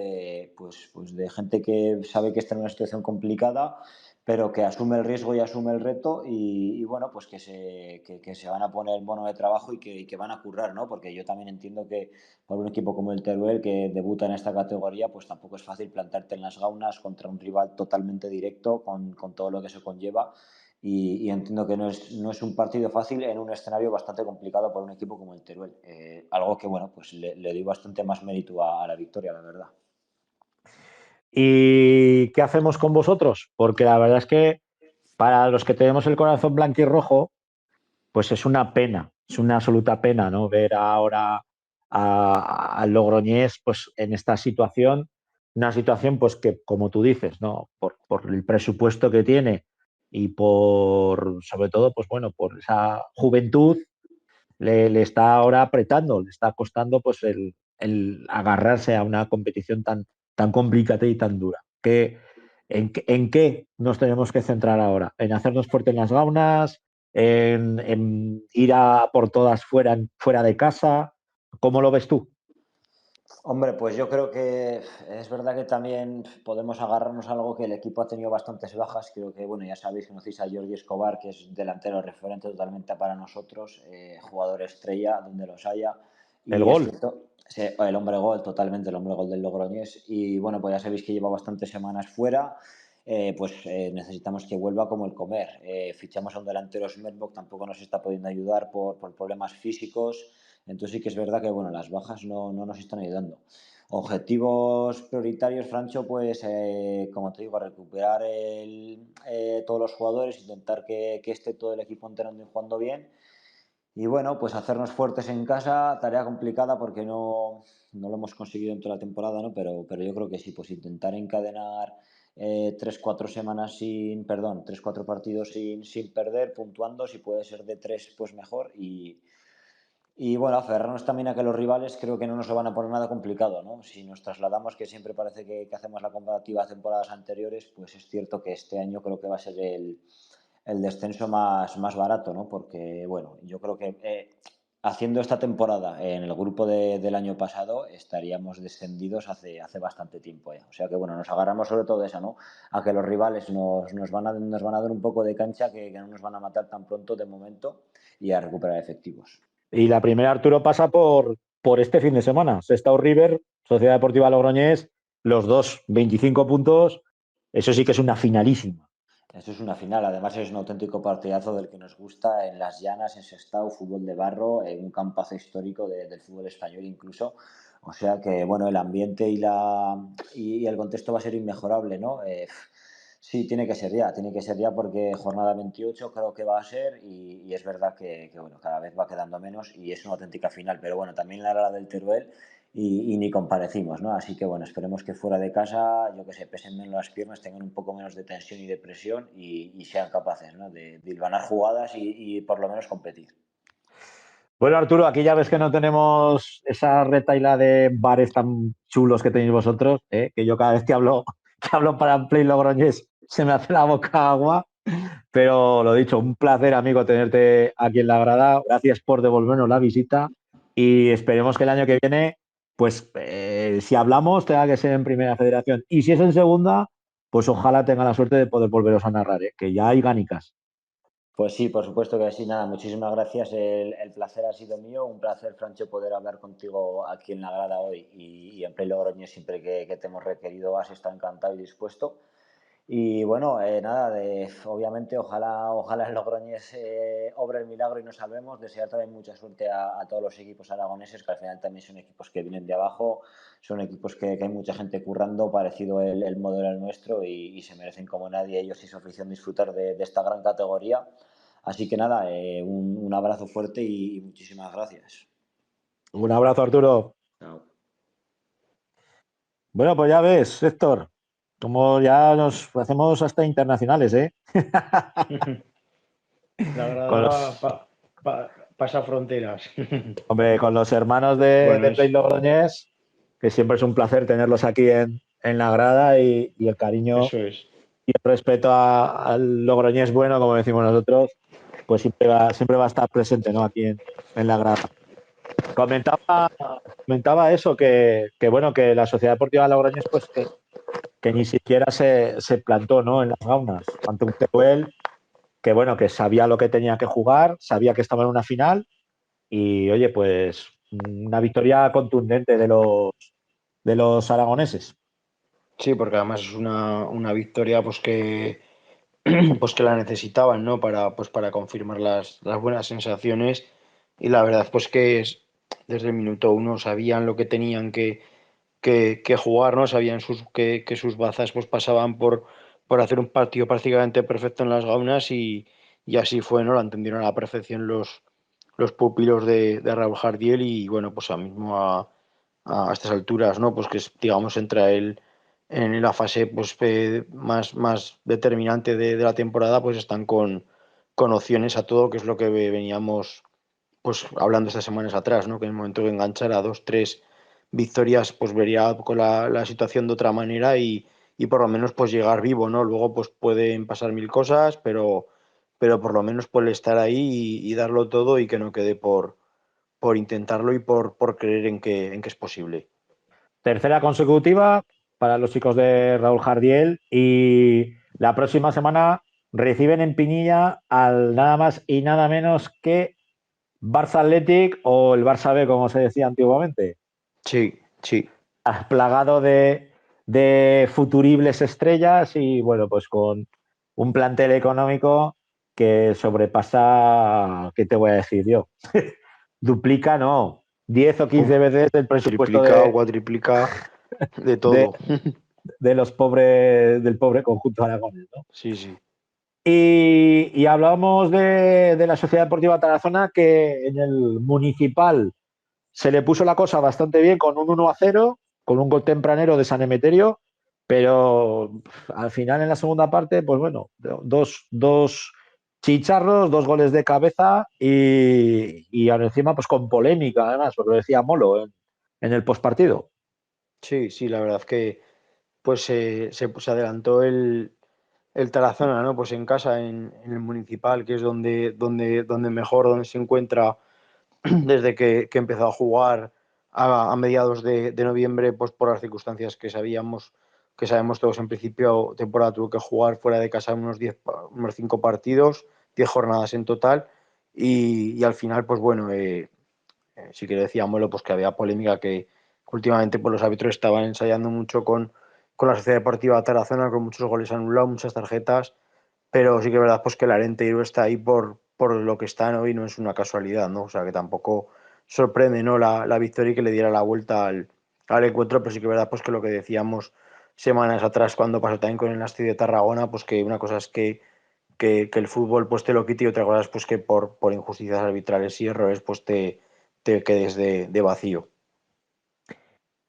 Speaker 9: pues de gente que sabe que está en una situación complicada, pero que asume el riesgo y asume el reto y bueno, pues que se van a poner el bono de trabajo y que van a currar, ¿no? Porque yo también entiendo que para un equipo como el Teruel, que debuta en esta categoría, pues tampoco es fácil plantarte en las gaunas contra un rival totalmente directo, con todo lo que se conlleva y entiendo que no es un partido fácil en un escenario bastante complicado para un equipo como el Teruel. Algo que, bueno, pues le doy bastante más mérito a la victoria, la verdad.
Speaker 1: ¿Y qué hacemos con vosotros? Porque la verdad es que para los que tenemos el corazón blanquirrojo, pues es una pena, es una absoluta pena, ¿no? Ver ahora al Logroñés pues, en esta situación, una situación pues que, como tú dices, ¿no? Por el presupuesto que tiene y sobre todo, pues bueno, por esa juventud le está ahora apretando, le está costando pues el agarrarse a una competición tan complicada y tan dura. ¿En qué nos tenemos que centrar ahora? ¿En hacernos fuertes en las gaunas? ¿En ir a por todas fuera de casa? ¿Cómo lo ves tú?
Speaker 9: Hombre, pues yo creo que es verdad que también podemos agarrarnos a algo que el equipo ha tenido bastantes bajas. Creo que, bueno, ya sabéis, conocéis a Jordi Escobar, que es delantero referente totalmente para nosotros, jugador estrella donde los haya.
Speaker 1: El
Speaker 9: Y es
Speaker 1: gol.
Speaker 9: cierto, sí, el hombre gol, totalmente el hombre gol del Logroñés. Y bueno, pues ya sabéis que lleva bastantes semanas fuera. Necesitamos que vuelva como el comer. Fichamos a un delantero Smetbok, tampoco nos está pudiendo ayudar por problemas físicos. Entonces sí que es verdad que bueno, las bajas no nos están ayudando. Objetivos prioritarios, Francho, pues como te digo, recuperar todos los jugadores, intentar que esté todo el equipo entrenando y jugando bien. Y bueno, pues hacernos fuertes en casa, tarea complicada porque no lo hemos conseguido en toda la temporada, ¿no? Pero yo creo que sí, pues intentar encadenar 3, 4 semanas tres, 4 partidos sin perder, puntuando, si puede ser de 3, pues mejor. Y bueno, aferrarnos también a que los rivales creo que no nos lo van a poner nada complicado, ¿no? Si nos trasladamos, que siempre parece que hacemos la comparativa a temporadas anteriores, pues es cierto que este año creo que va a ser el descenso más barato, ¿no? Porque, bueno, yo creo que haciendo esta temporada en el grupo del año pasado estaríamos descendidos hace bastante tiempo ya. O sea que, bueno, nos agarramos sobre todo de esa, ¿no? A que los rivales nos van a dar un poco de cancha, que no nos van a matar tan pronto de momento y a recuperar efectivos.
Speaker 1: Y la primera, Arturo, pasa por este fin de semana. Sestao River, Sociedad Deportiva Logroñés, los dos 25 puntos. Eso sí que es una finalísima.
Speaker 9: Eso es una final, además es un auténtico partidazo del que nos gusta en las llanas, en Sestao, fútbol de barro, en un campazo histórico del fútbol español incluso. O sea que, bueno, el ambiente y el contexto va a ser inmejorable, ¿no? Sí, tiene que ser ya porque jornada 28 creo que va a ser y es verdad que, bueno, cada vez va quedando menos y es una auténtica final, pero bueno, también la hora del Teruel y ni comparecimos, ¿no? Así que bueno, esperemos que fuera de casa, yo que sé, pesen menos las piernas, tengan un poco menos de tensión y de presión y sean capaces, ¿no? de hilvanar jugadas y por lo menos competir.
Speaker 1: Bueno, Arturo, aquí ya ves que no tenemos esa retaila de bares tan chulos que tenéis vosotros, ¿eh? Que yo cada vez que hablo para Play Logroñés se me hace la boca agua. Pero lo dicho, un placer, amigo, tenerte aquí en la grada. Gracias por devolvernos la visita y esperemos que el año que viene, pues si hablamos, tenga que ser en Primera Federación. Y si es en Segunda, pues ojalá tenga la suerte de poder volveros a narrar, ¿eh? Que ya hay ganicas.
Speaker 9: Pues sí, por supuesto que sí. Nada, muchísimas gracias. El placer ha sido mío. Un placer, Francho, poder hablar contigo aquí en la grada hoy y en Play Logroñés siempre que te hemos requerido has estado encantado y dispuesto. Y bueno, nada, obviamente ojalá el Logroñés obre el milagro y nos salvemos. Desear también mucha suerte a todos los equipos aragoneses, que al final también son equipos que vienen de abajo, son equipos que hay mucha gente currando, parecido el modelo al nuestro y se merecen como nadie ellos y su afición disfrutar de esta gran categoría. Así que nada, un abrazo fuerte y muchísimas gracias.
Speaker 1: Un abrazo, Arturo.
Speaker 9: Chao.
Speaker 1: Bueno, pues ya ves, Héctor, como ya nos hacemos hasta internacionales, ¿eh?
Speaker 8: La
Speaker 1: Con
Speaker 8: grada
Speaker 1: los,
Speaker 8: pasa fronteras.
Speaker 1: hombre, con los hermanos
Speaker 8: Bueno,
Speaker 1: de Play Logroñés, que siempre es un placer tenerlos aquí en la grada y el cariño
Speaker 8: eso es.
Speaker 1: y el respeto al Logroñés bueno, como decimos nosotros, pues siempre va a estar presente, ¿no? Aquí en la grada. Comentaba eso, que bueno, que la Sociedad Deportiva Logroñés, pues que ni siquiera se plantó, ¿no? En las gaunas ante un Teruel que bueno, que sabía lo que tenía que jugar, sabía que estaba en una final y oye, pues una victoria contundente de los aragoneses.
Speaker 8: Sí, porque además es una victoria pues que pues que la necesitaban, ¿no? Para confirmar las buenas sensaciones. Y la verdad, pues desde el minuto uno sabían lo que tenían que jugar, ¿no? Sabían que sus bazas pues pasaban por hacer un partido prácticamente perfecto en las gaunas y así fue, ¿no? Lo entendieron a la perfección los pupilos de Raúl Jardiel y bueno, pues a mismo a estas alturas, ¿no? Pues que digamos entra en la fase pues, más determinante de la temporada, pues están con opciones a todo, que es lo que veníamos pues hablando estas semanas atrás, ¿no? Que en el momento que enganchara 2, 3 victorias, pues vería con la situación de otra manera y por lo menos pues llegar vivo, ¿no? Luego pues pueden pasar mil cosas, pero por lo menos puede estar ahí y darlo todo y que no quede por intentarlo y por creer en que es posible.
Speaker 1: Tercera consecutiva para los chicos de Raúl Jardiel y la próxima semana reciben en Pinilla al nada más y nada menos que Barça Athletic o el Barça B, como se decía antiguamente.
Speaker 8: Sí, sí.
Speaker 1: Plagado de futuribles estrellas y bueno, pues con un plantel económico que sobrepasa, ¿qué te voy a decir yo? Duplica, no, 10 o 15 veces el presupuesto
Speaker 8: triplica o cuadriplica de todo.
Speaker 1: del pobre conjunto aragonés, ¿no?
Speaker 8: Sí, sí.
Speaker 1: Y hablábamos de la Sociedad Deportiva Tarazona, que en el municipal se le puso la cosa bastante bien con un 1-0, con un gol tempranero de San Emeterio, pero al final en la segunda parte, pues bueno, dos chicharros, 2 goles de cabeza y ahora encima pues con polémica además, porque lo decía Molo en el postpartido.
Speaker 8: Sí, sí, la verdad que pues se adelantó el Tarazona, ¿no? Pues en casa, en el municipal, que es donde mejor, donde se encuentra desde que empezó a jugar a mediados de noviembre, pues por las circunstancias que sabemos todos en principio, temporada tuvo que jugar fuera de casa unos 5 partidos, 10 jornadas en total, y al final, pues bueno, sí que decíamos pues que había polémica, que últimamente pues, los árbitros estaban ensayando mucho con la Sociedad Deportiva Tarazona, con muchos goles anulados, muchas tarjetas, pero sí que es verdad pues que el Arenteiro está ahí por lo que está, ¿no? Y no es una casualidad, ¿no? O sea que tampoco sorprende, ¿no? La victoria y que le diera la vuelta al encuentro, pero sí que es verdad pues que lo que decíamos semanas atrás cuando pasó también con el Nasti de Tarragona, pues que una cosa es que el fútbol pues te lo quite y otra cosa es pues que por injusticias arbitrales y errores pues te quedes de vacío.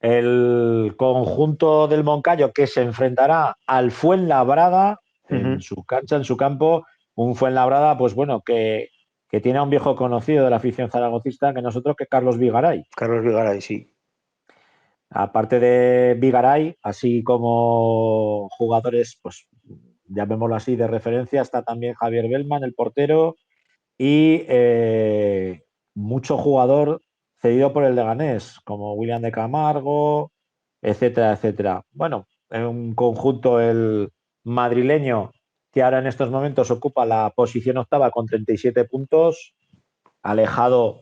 Speaker 1: El conjunto del Moncayo que se enfrentará al Fuenlabrada en su cancha, en su campo, un Fuenlabrada, pues bueno, que tiene a un viejo conocido de la afición zaragocista que nosotros, que Carlos Vigaray.
Speaker 8: Carlos Vigaray, sí.
Speaker 1: Aparte de Vigaray, así como jugadores, pues llamémoslo así, de referencia, está también Javier Bellman, el portero, y mucho jugador cedido por el Leganés, como William de Camargo, etcétera, etcétera. Bueno, en un conjunto el madrileño que ahora en estos momentos ocupa la posición octava con 37 puntos, alejado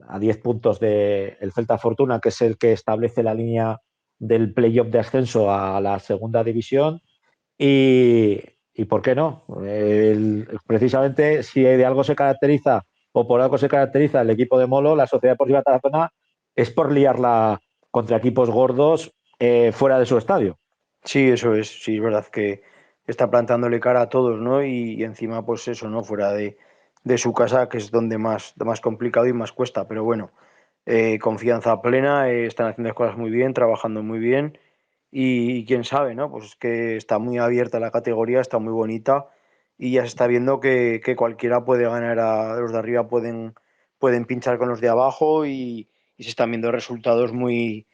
Speaker 1: a 10 puntos del Celta Fortuna, que es el que establece la línea del playoff de ascenso a la segunda división. Y ¿por qué no? Precisamente si de algo se caracteriza o por algo se caracteriza el equipo de Molo, la Sociedad Deportiva Tarazona, es por liarla contra equipos gordos fuera de su estadio.
Speaker 8: Sí, eso es. Sí, es verdad que está plantándole cara a todos, ¿no? Y encima, pues eso, ¿no? Fuera de su casa, que es donde más complicado y más cuesta. Pero bueno, confianza plena, están haciendo las cosas muy bien, trabajando muy bien. Y quién sabe, ¿no? Pues es que está muy abierta la categoría, está muy bonita y ya se está viendo que cualquiera puede ganar, a los de arriba pueden pinchar con los de abajo y se están viendo resultados muy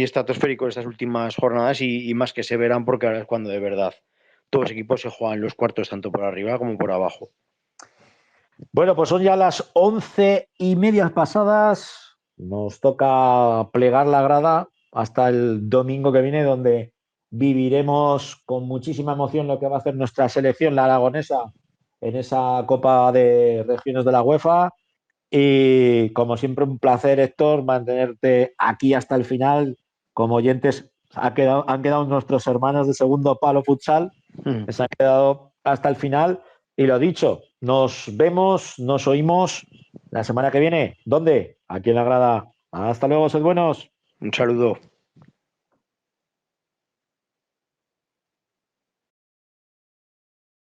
Speaker 8: estratosféricos estas últimas jornadas y más que se verán porque ahora es cuando de verdad todos los equipos se juegan los cuartos tanto por arriba como por abajo.
Speaker 1: Bueno, pues son ya las 11:30 pasadas. Nos toca plegar la grada hasta el domingo que viene, donde viviremos con muchísima emoción lo que va a hacer nuestra selección, la aragonesa, en esa Copa de Regiones de la UEFA. Y como siempre, un placer, Héctor, mantenerte aquí hasta el final. Como oyentes, han quedado nuestros hermanos de Segundo Palo Futsal, que se han quedado hasta el final. Y lo dicho, nos vemos, nos oímos la semana que viene. ¿Dónde? Aquí en la grada. Hasta luego, sed buenos.
Speaker 8: Un saludo.